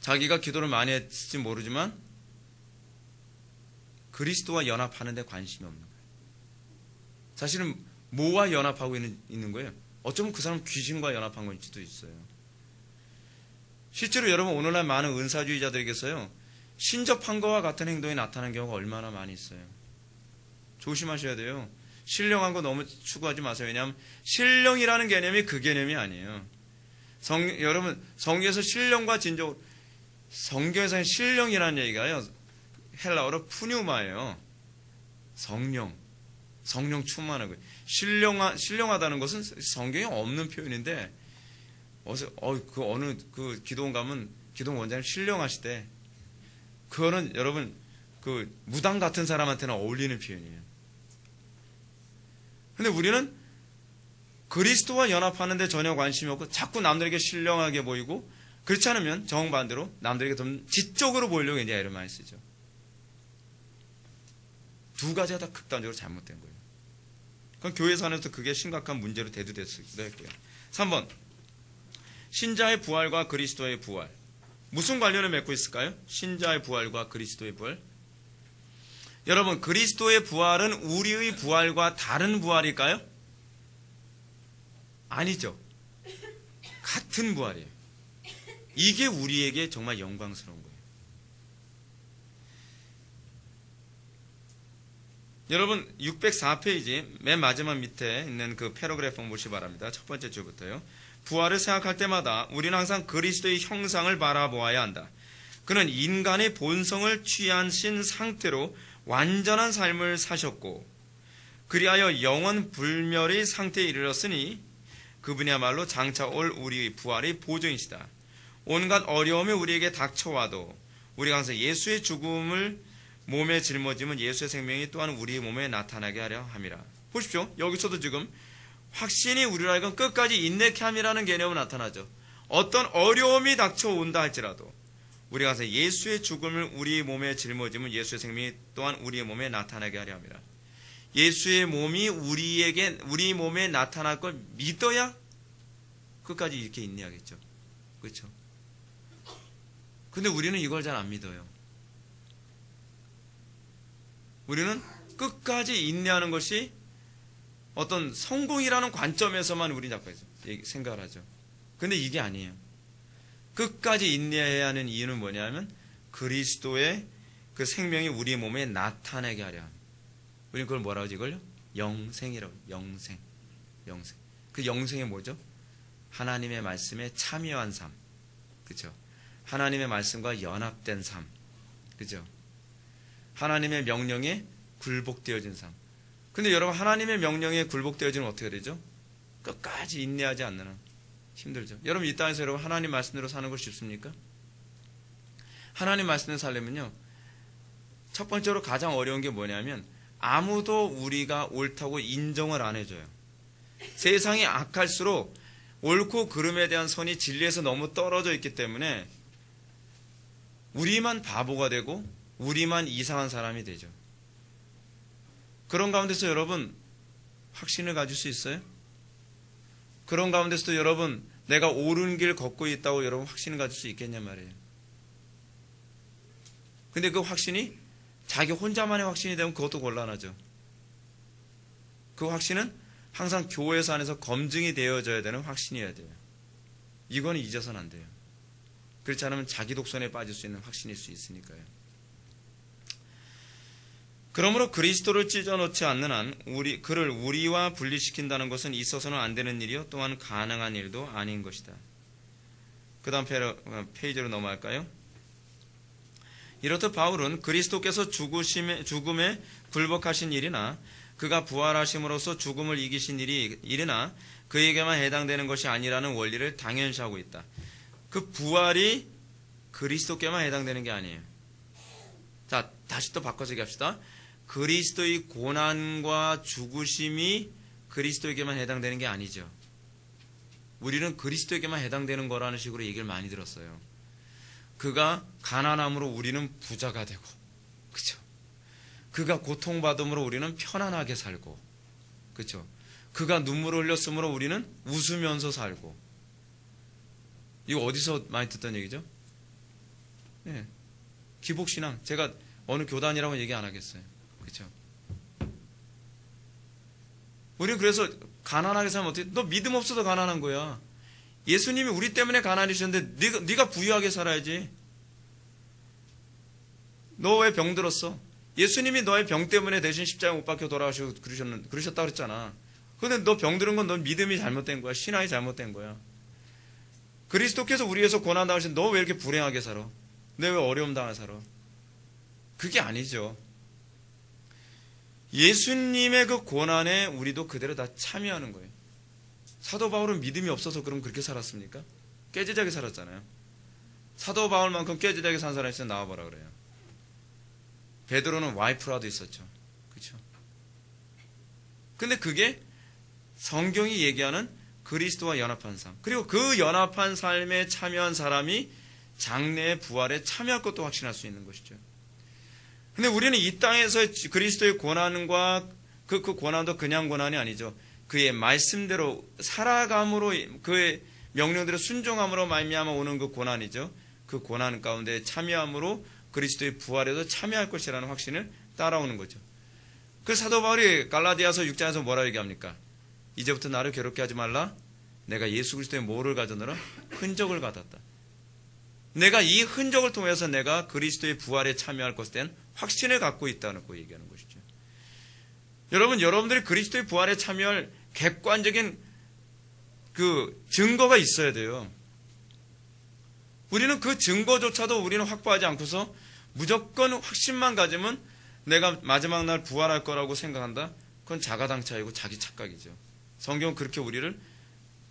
자기가 기도를 많이 했을지 모르지만 그리스도와 연합하는 데 관심이 없는 거예요. 사실은 뭐와 연합하고 있는 거예요? 어쩌면 그 사람 귀신과 연합한 건지도 있어요. 실제로 여러분, 오늘날 많은 은사주의자들에게서요, 신접한 것과 같은 행동이 나타나는 경우가 얼마나 많이 있어요. 조심하셔야 돼요. 신령한 거 너무 추구하지 마세요. 왜냐하면 신령이라는 개념이 그 개념이 아니에요. 여러분, 성경에서 신령과 진정, 성경에서는 신령이라는 얘기가요, 헬라어로 푸뉴마예요. 성령 충만한 거예요. 신령하다는 것은 성경에 없는 표현인데, 어느 기도원 가면 기도원 원장님 신령하시대. 그거는 여러분, 무당 같은 사람한테는 어울리는 표현이에요. 근데 우리는 그리스도와 연합하는데 전혀 관심이 없고 자꾸 남들에게 신령하게 보이고, 그렇지 않으면 정반대로 남들에게 좀 지적으로 보이려고 이제 애를 많이 쓰죠. 두 가지가 다 극단적으로 잘못된 거예요. 그럼 교회 산에서 그게 심각한 문제로 대두됐을 거예요. 3번. 신자의 부활과 그리스도의 부활. 무슨 관련을 맺고 있을까요? 신자의 부활과 그리스도의 부활. 여러분, 그리스도의 부활은 우리의 부활과 다른 부활일까요? 아니죠. 같은 부활이에요. 이게 우리에게 정말 영광스러운 거예요. 여러분, 604페이지 맨 마지막 밑에 있는 그 패러그래프 보시 바랍니다. 첫 번째 줄부터요. 부활을 생각할 때마다 우리는 항상 그리스도의 형상을 바라보아야 한다. 그는 인간의 본성을 취하신 상태로 완전한 삶을 사셨고 그리하여 영원 불멸의 상태에 이르렀으니 그분이야말로 장차 올 우리의 부활의 보증이시다. 온갖 어려움이 우리에게 닥쳐와도 우리가 항상 예수의 죽음을 몸에 짊어지면 예수의 생명이 또한 우리의 몸에 나타나게 하려 함이라. 보십시오. 여기서도 지금 확신이 우리로 하여금 끝까지 인내케 함이라는 개념은 나타나죠. 어떤 어려움이 닥쳐온다 할지라도 우리가 항상 예수의 죽음을 우리의 몸에 짊어지면 예수의 생명이 또한 우리의 몸에 나타나게 하려 함이라. 예수의 몸이 우리 몸에 나타날 걸 믿어야 끝까지 이렇게 인내하겠죠. 그렇죠? 근데 우리는 이걸 잘 안 믿어요. 우리는 끝까지 인내하는 것이 어떤 성공이라는 관점에서만 우리 자꾸 생각을 하죠. 근데 이게 아니에요. 끝까지 인내해야 하는 이유는 뭐냐면 그리스도의 그 생명이 우리 몸에 나타나게 하려 합니다. 우리는 그걸 뭐라고 하지 이걸요? 영생이라고. 영생. 그 영생이 뭐죠? 하나님의 말씀에 참여한 삶. 그렇죠? 하나님의 말씀과 연합된 삶. 그렇죠? 하나님의 명령에 굴복되어진 삶. 근데 여러분 하나님의 명령에 굴복되어지면 어떻게 되죠? 끝까지 인내하지 않는 한 힘들죠. 여러분 이 땅에서 여러분 하나님 말씀대로 사는 거 쉽습니까? 하나님 말씀대로 살려면요. 첫 번째로 가장 어려운 게 뭐냐면 아무도 우리가 옳다고 인정을 안 해줘요. 세상이 악할수록 옳고 그름에 대한 선이 진리에서 너무 떨어져 있기 때문에 우리만 바보가 되고 우리만 이상한 사람이 되죠. 그런 가운데서 여러분 확신을 가질 수 있어요? 그런 가운데서도 여러분 내가 옳은 길 걷고 있다고 여러분 확신을 가질 수 있겠냐 말이에요. 근데 그 확신이 자기 혼자만의 확신이 되면 그것도 곤란하죠. 그 확신은 항상 교회에서 안에서 검증이 되어져야 되는 확신이어야 돼요. 이거는 잊어서는 안 돼요. 그렇지 않으면 자기 독선에 빠질 수 있는 확신일 수 있으니까요. 그러므로 그리스도를 찢어놓지 않는 한 그를 우리와 분리시킨다는 것은 있어서는 안 되는 일이요 또한 가능한 일도 아닌 것이다. 그 다음 페이지로 넘어갈까요? 이렇듯 바울은 그리스도께서 죽음에 굴복하신 일이나 그가 부활하심으로써 죽음을 이기신 일이나 그에게만 해당되는 것이 아니라는 원리를 당연시하고 있다. 그 부활이 그리스도께만 해당되는 게 아니에요. 자, 다시 또 바꿔서 얘기합시다. 그리스도의 고난과 죽으심이 그리스도에게만 해당되는 게 아니죠. 우리는 그리스도에게만 해당되는 거라는 식으로 얘기를 많이 들었어요. 그가 가난함으로 우리는 부자가 되고, 그죠? 그가 고통받음으로 우리는 편안하게 살고, 그죠? 그가 눈물을 흘렸으므로 우리는 웃으면서 살고. 이거 어디서 많이 듣던 얘기죠? 네. 기복신앙. 제가 어느 교단이라고 얘기 안 하겠어요. 그렇죠? 우리는 그래서 가난하게 살면 어떻게? 너 믿음 없어서 가난한 거야. 예수님이 우리 때문에 가난이셨는데 네가 부유하게 살아야지. 너 왜 병들었어? 예수님이 너의 병 때문에 대신 십자가에 못 박혀 돌아가시고 그러셨다 그랬잖아. 근데 너 병들은 건 너 믿음이 잘못된 거야. 신앙이 잘못된 거야. 그리스도께서 우리 위해서 고난 당하신 너 왜 이렇게 불행하게 살아? 너 왜 어려움 당하게 살아? 그게 아니죠. 예수님의 그 고난에 우리도 그대로 다 참여하는 거예요. 사도 바울은 믿음이 없어서 그럼 그렇게 살았습니까? 깨지자게 살았잖아요. 사도 바울만큼 깨지자게 산 사람이 있으면 나와보라 그래요. 베드로는 와이프라도 있었죠. 그렇죠? 근데 그게 성경이 얘기하는 그리스도와 연합한 삶. 그리고 그 연합한 삶에 참여한 사람이 장래의 부활에 참여할 것도 확신할 수 있는 것이죠. 근데 우리는 이 땅에서 그리스도의 고난과 그 고난도 그냥 고난이 아니죠. 그의 말씀대로 살아감으로 그의 명령대로 순종함으로 말미암아 오는 그 고난이죠. 그 고난 가운데 참여함으로 그리스도의 부활에도 참여할 것이라는 확신을 따라오는 거죠. 그 사도 바울이 갈라디아서 6장에서 뭐라고 얘기합니까? 이제부터 나를 괴롭게 하지 말라. 내가 예수 그리스도의 뭐를 가졌노라? 흔적을 가졌다. 내가 이 흔적을 통해서 내가 그리스도의 부활에 참여할 것에 대한 확신을 갖고 있다는 거 얘기하는 것이죠. 여러분들이 그리스도의 부활에 참여할 객관적인 그 증거가 있어야 돼요. 우리는 그 증거조차도 우리는 확보하지 않고서 무조건 확신만 가지면 내가 마지막 날 부활할 거라고 생각한다? 그건 자가당착이고 자기 착각이죠. 성경은 그렇게 우리를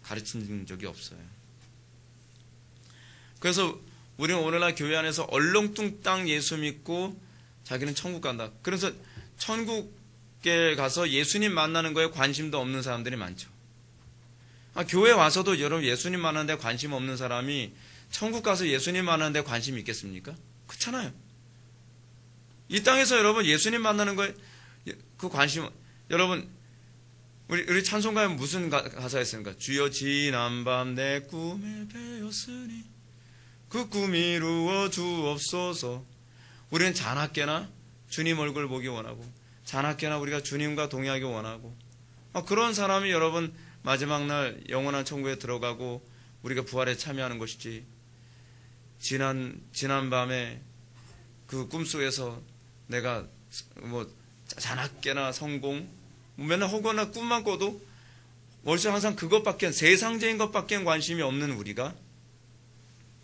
가르친 적이 없어요. 그래서 우리는 오늘날 교회 안에서 얼렁뚱땅 예수 믿고 자기는 천국 간다. 그래서 천국에 가서 예수님 만나는 거에 관심도 없는 사람들이 많죠. 교회 와서도 여러분 예수님 만나는 데 관심 없는 사람이 천국 가서 예수님 만나는 데 관심이 있겠습니까? 그렇잖아요. 이 땅에서 여러분 예수님 만나는 거에 그 관심, 여러분 우리 찬송가에 무슨 가사가 있습니까? 주여 지난밤 내 꿈에 배었으니 그 꿈 이루어 주옵소서. 우리는 자나깨나 주님 얼굴 보기 원하고 자나깨나 우리가 주님과 동행하기 원하고 그런 사람이 여러분 마지막 날 영원한 천국에 들어가고 우리가 부활에 참여하는 것이지, 지난 밤에 그 꿈속에서 내가 자나깨나 성공 맨날 허거나 꿈만 꿔도 머릿속에 항상 그것밖에, 세상적인 것밖에 관심이 없는 우리가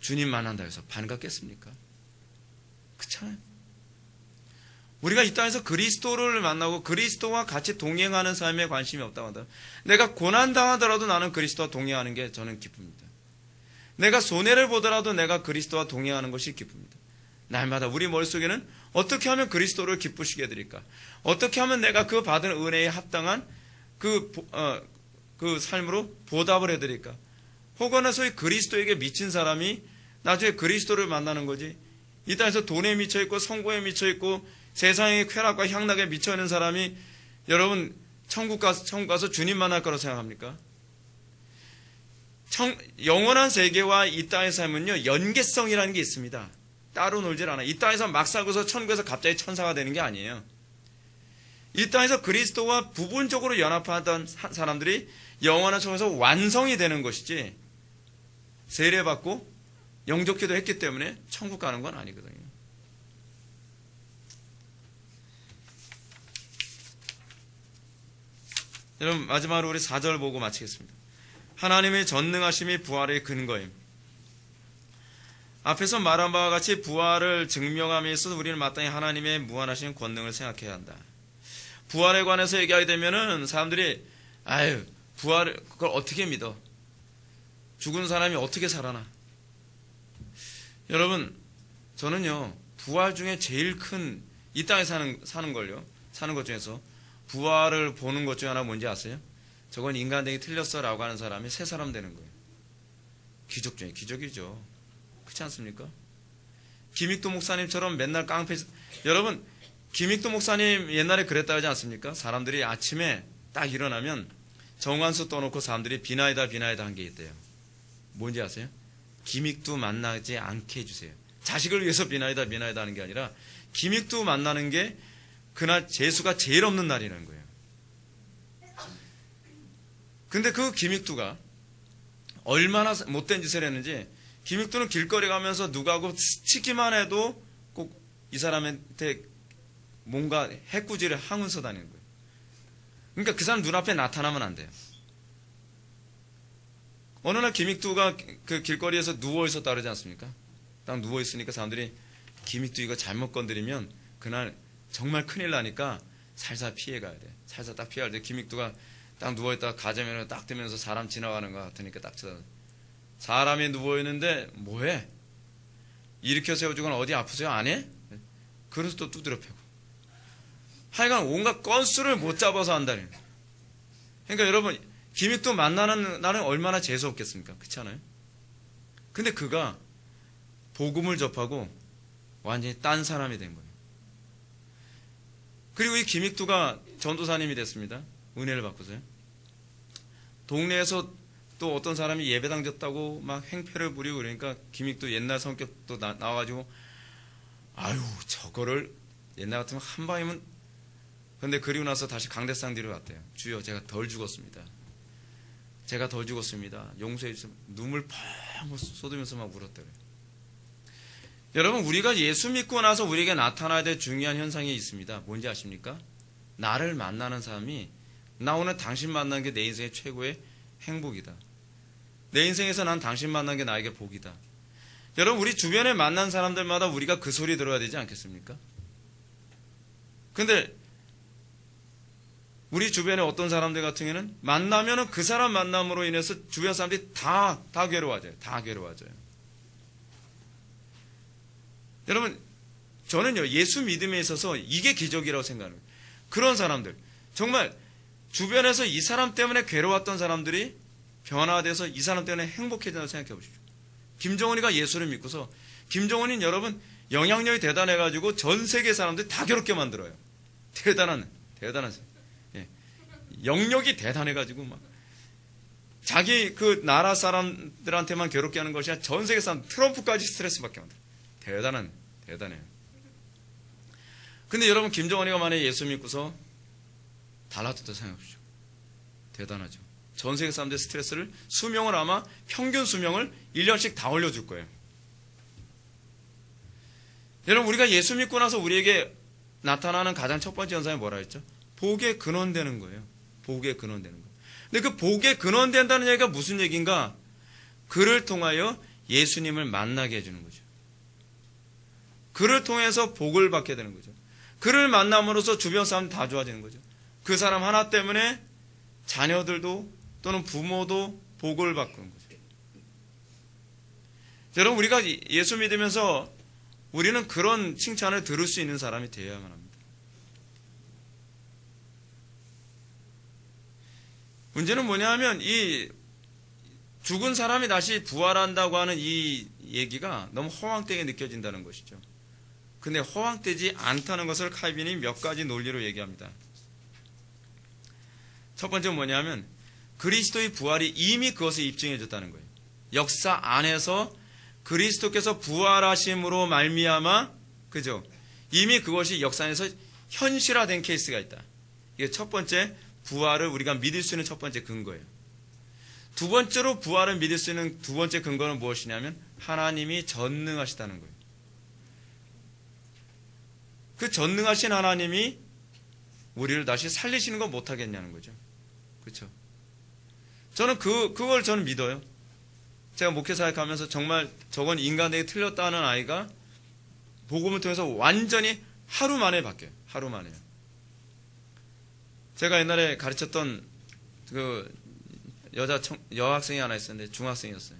주님 만난다 해서 반갑겠습니까? 그렇잖아요. 우리가 이 땅에서 그리스도를 만나고 그리스도와 같이 동행하는 삶에 관심이 없다고 한다. 내가 고난당하더라도 나는 그리스도와 동행하는 게 저는 기쁩니다. 내가 손해를 보더라도 내가 그리스도와 동행하는 것이 기쁩니다. 날마다 우리 머릿속에는 어떻게 하면 그리스도를 기쁘시게 해드릴까? 어떻게 하면 내가 그 받은 은혜에 합당한 그 삶으로 보답을 해드릴까? 혹은 소위 그리스도에게 미친 사람이 나중에 그리스도를 만나는 거지. 이 땅에서 돈에 미쳐있고 성공에 미쳐있고 세상의 쾌락과 향락에 미쳐있는 사람이 여러분 천국 가서 주님 만날 거라고 생각합니까? 영원한 세계와 이 땅의 삶은요, 연계성이라는 게 있습니다. 따로 놀질 않아요. 이 땅에서 막 살고서 천국에서 갑자기 천사가 되는 게 아니에요. 이 땅에서 그리스도와 부분적으로 연합하던 사람들이 영원한 천국에서 완성이 되는 것이지, 세례받고 영접기도 했기 때문에 천국 가는 건 아니거든요. 여러분 마지막으로 우리 4절 보고 마치겠습니다. 하나님의 전능하심이 부활의 근거임. 앞에서 말한 바와 같이 부활을 증명함에 있어서 우리는 마땅히 하나님의 무한하신 권능을 생각해야 한다. 부활에 관해서 얘기하게 되면은 사람들이 부활을 그걸 어떻게 믿어? 죽은 사람이 어떻게 살아나? 여러분 저는요 부활 중에 제일 큰 이 땅에 사는 것 중에서 부활을 보는 것 중에 하나 뭔지 아세요? 저건 인간되기 틀렸어 라고 하는 사람이 새 사람 되는 거예요. 기적 중에 기적이죠. 그렇지 않습니까? 김익도 목사님처럼 맨날 깡패, 여러분 김익도 목사님 옛날에 그랬다 하지 않습니까? 사람들이 아침에 딱 일어나면 정관수 떠놓고 사람들이 비나이다 한 게 있대요. 뭔지 아세요? 김익도 만나지 않게 해주세요. 자식을 위해서 비나이다 하는 게 아니라 김익도 만나는 게 그날 재수가 제일 없는 날이라는 거예요. 근데 그 김익두가 얼마나 못된 짓을 했는지, 김익두는 길거리 가면서 누가하고 스치기만 해도 꼭 이 사람한테 뭔가 해꾸지를 하면서 다니는 거예요. 그러니까 그 사람 눈앞에 나타나면 안 돼요. 어느 날 김익두가 그 길거리에서 누워있었다 그러지 않습니까? 딱 누워있으니까 사람들이 김익두 이거 잘못 건드리면 그날 정말 큰일 나니까 살살 피해가야 돼. 살살 딱 피해야 돼. 김익두가 딱 누워있다가 가재면을 딱 뜨면서 사람 지나가는 것 같으니까 딱 쳐다. 사람이 누워있는데 뭐해? 일으켜 세워주거나 어디 아프세요? 안 해? 그래서 또 두드려 패고. 하여간 온갖 건수를 못 잡아서 한다는. 그러니까 여러분 김익두 만나는 날은 얼마나 재수없겠습니까? 그렇지 않아요? 근데 그가 복음을 접하고 완전히 딴 사람이 된 거예요. 그리고 이 김익두가 전도사님이 됐습니다. 은혜를 받고서요. 동네에서 또 어떤 사람이 예배당 졌다고 막 행패를 부리고 그러니까 김익두 옛날 성격도 나와가지고 저거를 옛날 같으면 한 방이면. 근데 그리고 나서 다시 강대상 뒤로 갔대요. 주여 제가 덜 죽었습니다. 용서해 주세요. 눈물 펑 쏟으면서 막 울었대요. 여러분 우리가 예수 믿고 나서 우리에게 나타나야 될 중요한 현상이 있습니다. 뭔지 아십니까? 나를 만나는 사람이 나 오늘 당신 만난 게 내 인생의 최고의 행복이다. 내 인생에서 난 당신 만난 게 나에게 복이다. 여러분 우리 주변에 만난 사람들마다 우리가 그 소리 들어야 되지 않겠습니까? 근데 우리 주변에 어떤 사람들 같은 경우에는 만나면은 그 사람 만남으로 인해서 주변 사람들이 다 괴로워져요. 다 괴로워져요. 여러분, 저는요, 예수 믿음에 있어서 이게 기적이라고 생각합니다. 그런 사람들, 정말 주변에서 이 사람 때문에 괴로웠던 사람들이 변화돼서 이 사람 때문에 행복해진다고 생각해 보십시오. 김정은이가 예수를 믿고서, 김정은이는 여러분, 영향력이 대단해가지고 전 세계 사람들이 다 괴롭게 만들어요. 대단한 예. 영역이 대단해가지고 막 자기 그 나라 사람들한테만 괴롭게 하는 것이 아니라 전 세계 사람, 트럼프까지 스트레스 받게 만들어요. 대단해요. 근데 여러분, 김정은이가 만약에 예수 믿고서 달라졌다 생각해보십시오. 대단하죠. 전 세계 사람들의 스트레스를, 수명을 아마 평균 수명을 1년씩 다 올려줄 거예요. 여러분, 우리가 예수 믿고 나서 우리에게 나타나는 가장 첫 번째 현상이 뭐라 했죠? 복의 근원되는 거예요. 복의 근원되는 거예요. 근데 그 복의 근원된다는 얘기가 무슨 얘기인가? 그를 통하여 예수님을 만나게 해주는 거죠. 그를 통해서 복을 받게 되는 거죠. 그를 만남으로써 주변 사람 다 좋아지는 거죠. 그 사람 하나 때문에 자녀들도 또는 부모도 복을 받는 거죠. 여러분, 우리가 예수 믿으면서 우리는 그런 칭찬을 들을 수 있는 사람이 되어야만 합니다. 문제는 뭐냐 하면 이 죽은 사람이 다시 부활한다고 하는 이 얘기가 너무 허황되게 느껴진다는 것이죠. 근데 허황되지 않다는 것을 칼빈이 몇 가지 논리로 얘기합니다. 첫 번째는 뭐냐면 그리스도의 부활이 이미 그것을 입증해 줬다는 거예요. 역사 안에서 그리스도께서 부활하심으로 말미암아, 그죠? 이미 그것이 역사 안에서 현실화된 케이스가 있다. 이게 첫 번째, 부활을 우리가 믿을 수 있는 첫 번째 근거예요. 두 번째로 부활을 믿을 수 있는 두 번째 근거는 무엇이냐면 하나님이 전능하시다는 거예요. 그 전능하신 하나님이 우리를 다시 살리시는 거 못하겠냐는 거죠. 그렇죠? 저는 그걸 저는 믿어요. 제가 목회사역하면서 정말 저건 인간에게 틀렸다는 아이가 복음을 통해서 완전히 하루 만에 바뀌어요. 하루 만에요. 제가 옛날에 가르쳤던 그 여학생이 하나 있었는데 중학생이었어요.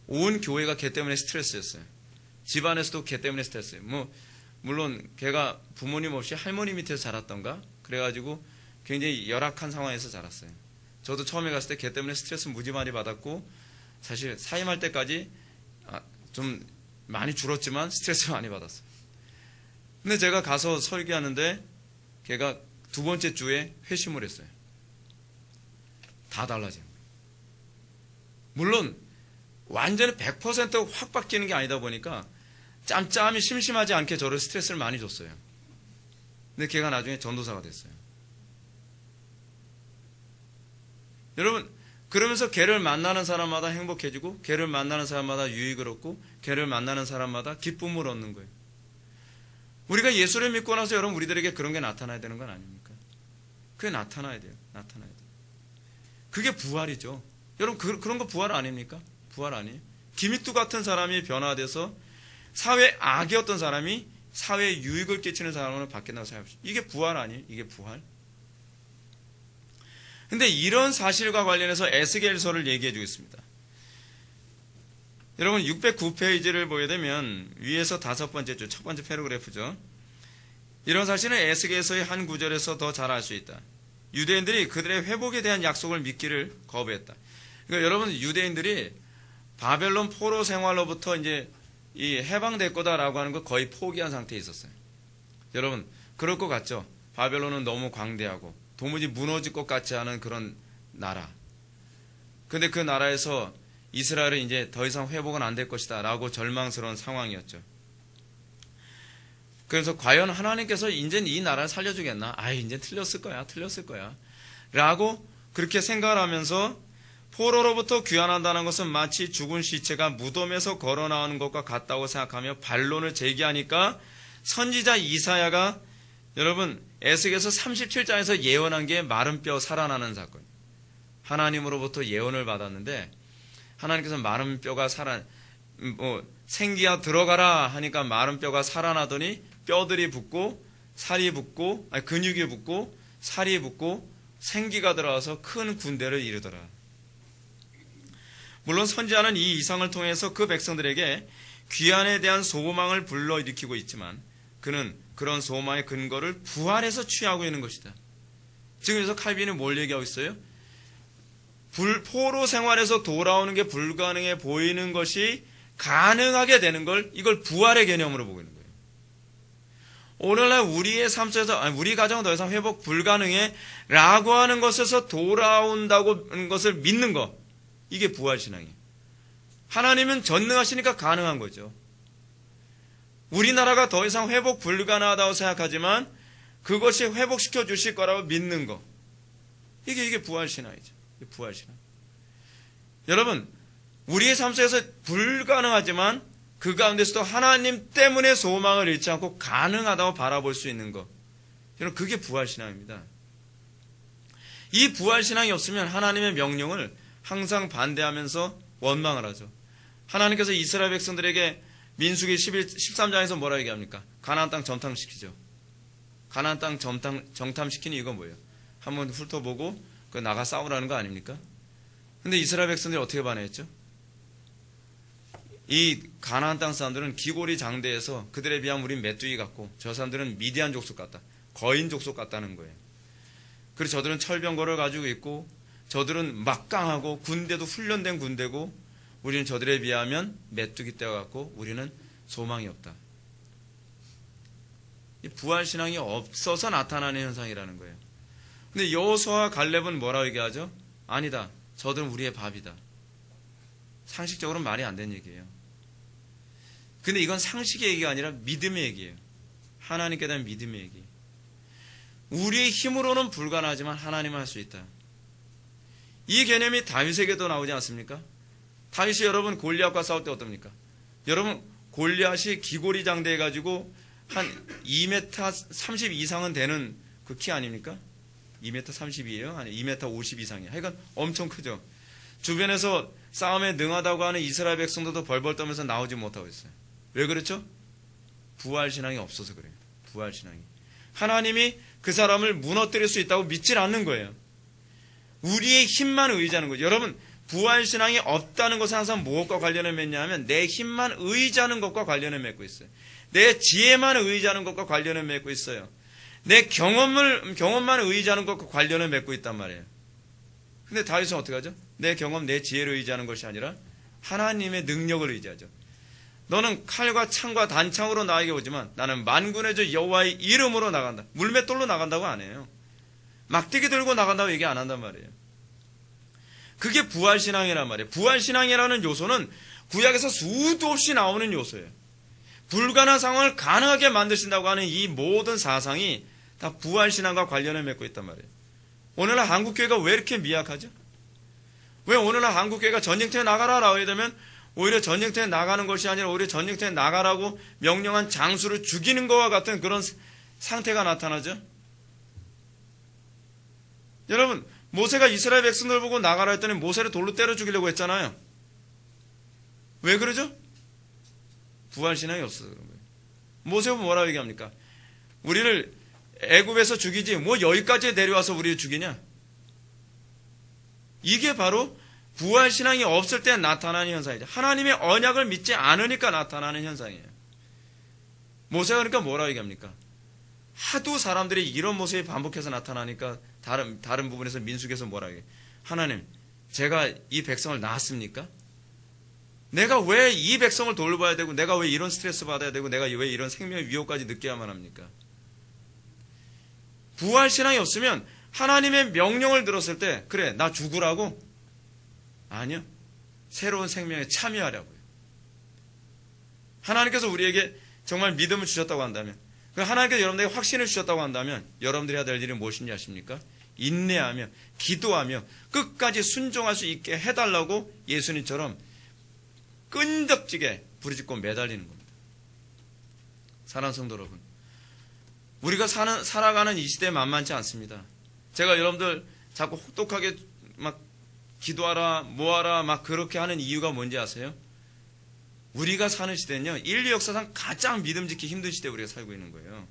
온 교회가 걔 때문에 스트레스였어요. 집안에서도 걔 때문에 스트레스예요. 물론 걔가 부모님 없이 할머니 밑에서 자랐던가 그래가지고 굉장히 열악한 상황에서 자랐어요. 저도 처음에 갔을 때 걔 때문에 스트레스 무지 많이 받았고 사실 사임할 때까지 좀 많이 줄었지만 스트레스 많이 받았어요. 근데 제가 가서 설교하는데 걔가 두 번째 주에 회심을 했어요. 다 달라진 거예요. 물론 완전히 100% 확 바뀌는 게 아니다 보니까 짬짬이 심심하지 않게 저를 스트레스를 많이 줬어요. 근데 걔가 나중에 전도사가 됐어요. 여러분, 그러면서 걔를 만나는 사람마다 행복해지고 걔를 만나는 사람마다 유익을 얻고 걔를 만나는 사람마다 기쁨을 얻는 거예요. 우리가 예수를 믿고 나서 여러분 우리들에게 그런 게 나타나야 되는 건 아닙니까? 그게 나타나야 돼요. 나타나야 돼요. 그게 부활이죠. 여러분 그런 거 부활 아닙니까? 부활 아니에요? 기믹두 같은 사람이 변화돼서 사회 악이었던 사람이 사회에 유익을 끼치는 사람으로 바뀐다고 생각합시다. 이게 부활 아니에요? 이게 부활? 근데 이런 사실과 관련해서 에스겔서를 얘기해 주겠습니다. 여러분 609페이지를 보게 되면 위에서 다섯 번째 줄, 첫 번째 패러그래프죠. 이런 사실은 에스겔서의 한 구절에서 더 잘 알 수 있다. 유대인들이 그들의 회복에 대한 약속을 믿기를 거부했다. 그러니까 여러분 유대인들이 바벨론 포로 생활로부터 이제 이 해방될 거다라고 하는 걸 거의 포기한 상태에 있었어요. 여러분 그럴 것 같죠? 바벨론은 너무 광대하고 도무지 무너질 것 같지 않은 그런 나라. 근데 그 나라에서 이스라엘은 이제 더 이상 회복은 안 될 것이다 라고 절망스러운 상황이었죠. 그래서 과연 하나님께서 이제 이 나라를 살려주겠나? 이제 틀렸을 거야 라고 그렇게 생각을 하면서 포로로부터 귀환한다는 것은 마치 죽은 시체가 무덤에서 걸어 나오는 것과 같다고 생각하며 반론을 제기하니까 선지자 이사야가 여러분 에스겔서 37장에서 예언한 게 마른 뼈 살아나는 사건. 하나님으로부터 예언을 받았는데 하나님께서 마른 뼈가 생기야 들어가라 하니까 마른 뼈가 살아나더니 뼈들이 붙고 살이 붙고, 근육이 붙고, 살이 붙고, 생기가 들어와서 큰 군대를 이루더라. 물론 선지자는 이 이상을 통해서 그 백성들에게 귀환에 대한 소망을 불러일으키고 있지만 그는 그런 소망의 근거를 부활에서 취하고 있는 것이다. 지금 여기서 칼빈이 뭘 얘기하고 있어요? 포로 생활에서 돌아오는 게 불가능해 보이는 것이 가능하게 되는 걸, 이걸 부활의 개념으로 보고 있는 거예요. 오늘날 우리의 삶 속에서 우리 가정은 더 이상 회복 불가능해 라고 하는 것에서 돌아온다고 하는 것을 믿는 것, 이게 부활신앙이에요. 하나님은 전능하시니까 가능한 거죠. 우리나라가 더 이상 회복 불가능하다고 생각하지만 그것이 회복시켜 주실 거라고 믿는 것, 이게 부활신앙이죠. 부활신앙. 여러분, 우리의 삶 속에서 불가능하지만 그 가운데서도 하나님 때문에 소망을 잃지 않고 가능하다고 바라볼 수 있는 것, 여러분, 그게 부활신앙입니다. 이 부활신앙이 없으면 하나님의 명령을 항상 반대하면서 원망을 하죠. 하나님께서 이스라엘 백성들에게 민수기 13장에서 뭐라 얘기합니까? 가나안 땅 정탐시키죠. 가나안 땅 정탐시키는 이건 뭐예요? 한번 훑어보고 나가 싸우라는 거 아닙니까? 근데 이스라엘 백성들이 어떻게 반응했죠? 이 가나안 땅 사람들은 기골이 장대해서 그들에 비하면 우린 메뚜기 같고 저 사람들은 미디안 족속 같다, 거인 족속 같다는 거예요. 그리고 저들은 철병거를 가지고 있고 저들은 막강하고 군대도 훈련된 군대고 우리는 저들에 비하면 메뚜기 떼와 같고 우리는 소망이 없다. 이 부활신앙이 없어서 나타나는 현상이라는 거예요. 근데 여호수아와 갈렙은 뭐라고 얘기하죠? 아니다, 저들은 우리의 밥이다. 상식적으로는 말이 안 되는 얘기예요. 근데 이건 상식의 얘기가 아니라 믿음의 얘기예요. 하나님께 대한 믿음의 얘기. 우리의 힘으로는 불가능하지만 하나님은 할 수 있다. 이 개념이 다윗에게도 나오지 않습니까? 다윗이 여러분 골리앗과 싸울 때 어떻습니까? 여러분 골리앗이 기골이 장대해가지고 한 2m 30 이상은 되는 그 키 아닙니까? 2m 30이에요? 아니 2m 50 이상이에요. 하여간 엄청 크죠. 주변에서 싸움에 능하다고 하는 이스라엘 백성들도 벌벌 떠면서 나오지 못하고 있어요. 왜 그렇죠? 부활신앙이 없어서 그래요. 부활신앙이. 하나님이 그 사람을 무너뜨릴 수 있다고 믿질 않는 거예요. 우리의 힘만 의지하는 거죠. 여러분, 부활신앙이 없다는 것은 항상 무엇과 관련을 맺냐면 내 힘만 의지하는 것과 관련을 맺고 있어요. 내 지혜만 의지하는 것과 관련을 맺고 있어요. 내 경험만 의지하는 것과 관련을 맺고 있단 말이에요. 근데 다윗은 어떻게 하죠? 내 경험, 내 지혜를 의지하는 것이 아니라 하나님의 능력을 의지하죠. 너는 칼과 창과 단창으로 나에게 오지만 나는 만군의 주 여호와의 이름으로 나간다. 물맷돌로 나간다고 안 해요. 막대기 들고 나간다고 얘기 안 한단 말이에요. 그게 부활신앙이란 말이에요. 부활신앙이라는 요소는 구약에서 수도 없이 나오는 요소예요. 불가능한 상황을 가능하게 만드신다고 하는 이 모든 사상이 다 부활신앙과 관련을 맺고 있단 말이에요. 오늘날 한국교회가 왜 이렇게 미약하죠? 왜 오늘날 한국교회가 전쟁터에 나가라라고 하게 되면 오히려 전쟁터에 나가는 것이 아니라 오히려 전쟁터에 나가라고 명령한 장수를 죽이는 것과 같은 그런 상태가 나타나죠? 여러분, 모세가 이스라엘 백성들 보고 나가라 했더니 모세를 돌로 때려 죽이려고 했잖아요. 왜 그러죠? 부활신앙이 없어서 그런 거예요. 모세가 뭐라고 얘기합니까? 우리를 애굽에서 죽이지 뭐 여기까지 내려와서 우리를 죽이냐? 이게 바로 부활신앙이 없을 때 나타나는 현상이죠. 하나님의 언약을 믿지 않으니까 나타나는 현상이에요. 모세가 그러니까 뭐라고 얘기합니까? 하도 사람들이 이런 모습이 반복해서 나타나니까 다른 부분에서 민수기에서 뭐라고 얘기해요? 하나님, 제가 이 백성을 낳았습니까? 내가 왜 이 백성을 돌봐야 되고 내가 왜 이런 스트레스 받아야 되고 내가 왜 이런 생명의 위협까지 느껴야만 합니까? 부활신앙이 없으면 하나님의 명령을 들었을 때 그래 나 죽으라고? 아니요. 새로운 생명에 참여하라고요. 하나님께서 우리에게 정말 믿음을 주셨다고 한다면, 하나님께서 여러분들에게 확신을 주셨다고 한다면 여러분들이 해야 될 일은 무엇인지 아십니까? 인내하며 기도하며 끝까지 순종할 수 있게 해달라고 예수님처럼 끈적지게 부르짖고 매달리는 겁니다. 사랑하는 성도 여러분, 우리가 살아가는 이 시대에 만만치 않습니다. 제가 여러분들 자꾸 혹독하게 막 기도하라 뭐하라 막 그렇게 하는 이유가 뭔지 아세요? 우리가 사는 시대는요, 인류 역사상 가장 믿음 짓기 힘든 시대에 우리가 살고 있는 거예요.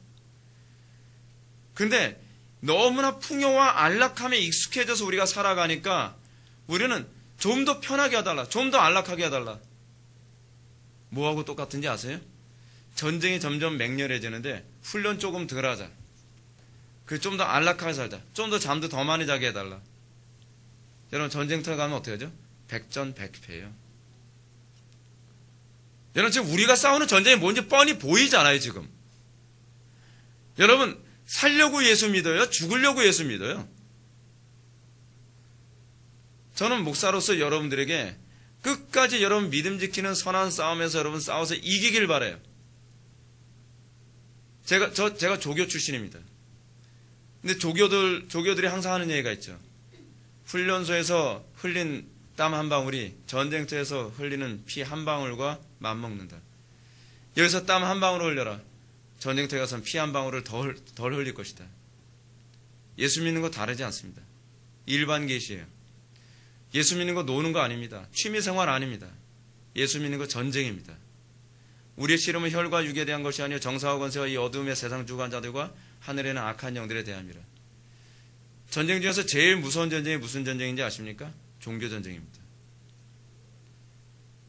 근데 너무나 풍요와 안락함에 익숙해져서 우리가 살아가니까 우리는 좀 더 편하게 해달라, 좀 더 안락하게 해달라. 뭐하고 똑같은지 아세요? 전쟁이 점점 맹렬해지는데 훈련 조금 덜 하자. 좀 더 안락하게 살자. 좀 더 잠도 더 많이 자게 해달라. 여러분, 전쟁터에 가면 어떻게 하죠? 백전백패예요. 여러분, 지금 우리가 싸우는 전쟁이 뭔지 뻔히 보이잖아요, 지금. 여러분, 살려고 예수 믿어요? 죽으려고 예수 믿어요? 저는 목사로서 여러분들에게 끝까지 여러분 믿음 지키는 선한 싸움에서 여러분 싸워서 이기길 바라요. 제가 조교 출신입니다. 근데 조교들이 항상 하는 얘기가 있죠. 훈련소에서 흘린 땀 한 방울이 전쟁터에서 흘리는 피 한 방울과 맞먹는다. 여기서 땀 한 방울을 흘려라. 전쟁터에 가서는 피 한 방울을 덜 흘릴 것이다. 예수 믿는 거 다르지 않습니다. 일반 계시예요. 예수 믿는 거 노는 거 아닙니다. 취미생활 아닙니다. 예수 믿는 거 전쟁입니다. 우리의 씨름은 혈과 육에 대한 것이 아니요 정사와 권세와 이 어둠의 세상 주관 자들과 하늘에 있는 악한 영들에 대함이라. 전쟁 중에서 제일 무서운 전쟁이 무슨 전쟁인지 아십니까? 종교 전쟁입니다.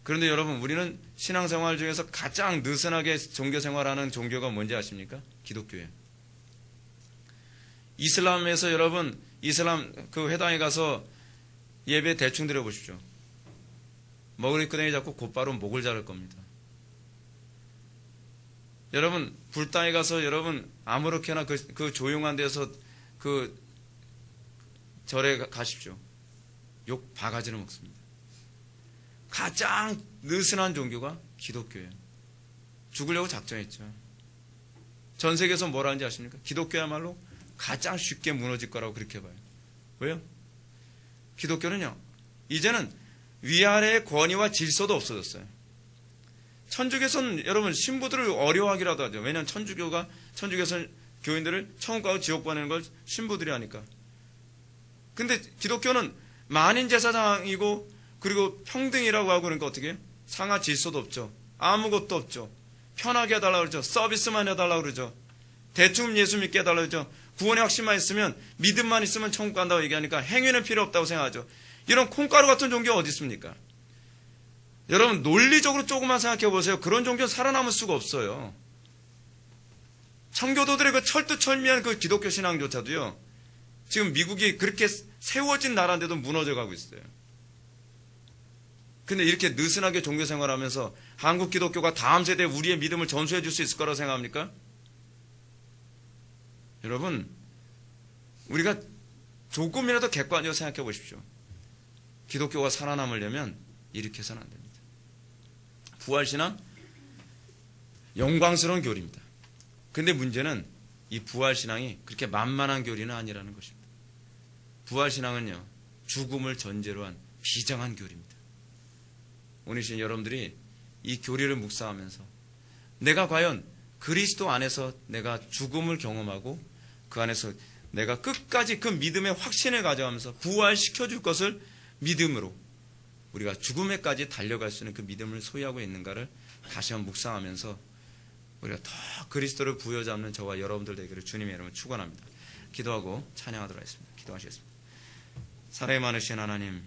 그런데 여러분, 우리는 신앙생활 중에서 가장 느슨하게 종교생활하는 종교가 뭔지 아십니까? 기독교예요. 이슬람에서 여러분, 이슬람 그 회당에 가서 예배 대충 드려보십시오. 머리끄댕이 잡고 곧바로 목을 자를 겁니다. 여러분, 불당에 가서 여러분 아무렇게나 그 조용한 데서 그 절에 가십시오. 욕 바가지를 먹습니다. 가장 느슨한 종교가 기독교예요. 죽으려고 작정했죠. 전 세계에서 뭐라 하는지 아십니까? 기독교야말로 가장 쉽게 무너질 거라고 그렇게 봐요. 왜요? 기독교는요, 이제는 위아래의 권위와 질서도 없어졌어요. 천주교에서는 여러분 신부들을 어려워하기라도 하죠. 왜냐하면 천주교에서는 교인들을 천국 가고 지옥 보내는 걸 신부들이 하니까. 근데 기독교는 만인 제사장이고 그리고 평등이라고 하고 그러니까 어떻게 해요? 상하 질서도 없죠. 아무것도 없죠. 편하게 해달라고 그러죠. 서비스만 해달라고 그러죠. 대충 예수 믿게 해달라고 그러죠. 구원의 확신만 있으면, 믿음만 있으면 천국 간다고 얘기하니까 행위는 필요 없다고 생각하죠. 이런 콩가루 같은 종교가 어디 있습니까? 여러분, 논리적으로 조금만 생각해 보세요. 그런 종교는 살아남을 수가 없어요. 청교도들의 그 철두철미한 그 기독교 신앙조차도요, 지금 미국이 그렇게 세워진 나라인데도 무너져 가고 있어요. 근데 이렇게 느슨하게 종교 생활하면서 한국 기독교가 다음 세대에 우리의 믿음을 전수해 줄 수 있을 거라고 생각합니까? 여러분, 우리가 조금이라도 객관적으로 생각해 보십시오. 기독교가 살아남으려면 이렇게 해서는 안 됩니다. 부활신앙, 영광스러운 교리입니다. 근데 문제는 이 부활신앙이 그렇게 만만한 교리는 아니라는 것입니다. 부활신앙은요, 죽음을 전제로 한 비장한 교리입니다. 오늘 신 여러분들이 이 교리를 묵상하면서 내가 과연 그리스도 안에서 내가 죽음을 경험하고 그 안에서 내가 끝까지 그 믿음의 확신을 가져가면서 부활시켜줄 것을 믿음으로 우리가 죽음에까지 달려갈 수 있는 그 믿음을 소유하고 있는가를 다시 한번 묵상하면서 우리가 더 그리스도를 부여잡는 저와 여러분들 되기를 주님의 이름으로 축원합니다. 기도하고 찬양하도록 하겠습니다. 기도하시겠습니다. 사랑이 많으신 하나님,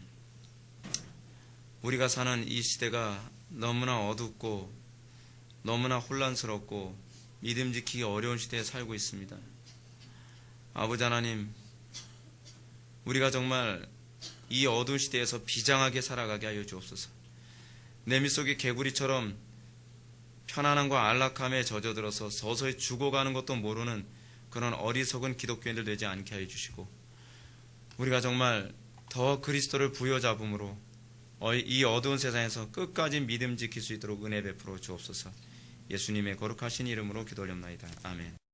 우리가 사는 이 시대가 너무나 어둡고 너무나 혼란스럽고 믿음 지키기 어려운 시대에 살고 있습니다. 아버지 하나님, 우리가 정말 이 어두운 시대에서 비장하게 살아가게 하여 주옵소서. 내 밑속에 개구리처럼 편안함과 안락함에 젖어들어서 서서히 죽어가는 것도 모르는 그런 어리석은 기독교인들 되지 않게 하여 주시고, 우리가 정말 더 그리스도를 부여잡음으로 이 어두운 세상에서 끝까지 믿음 지킬 수 있도록 은혜 베풀어 주옵소서. 예수님의 거룩하신 이름으로 기도 올립나이다. 아멘.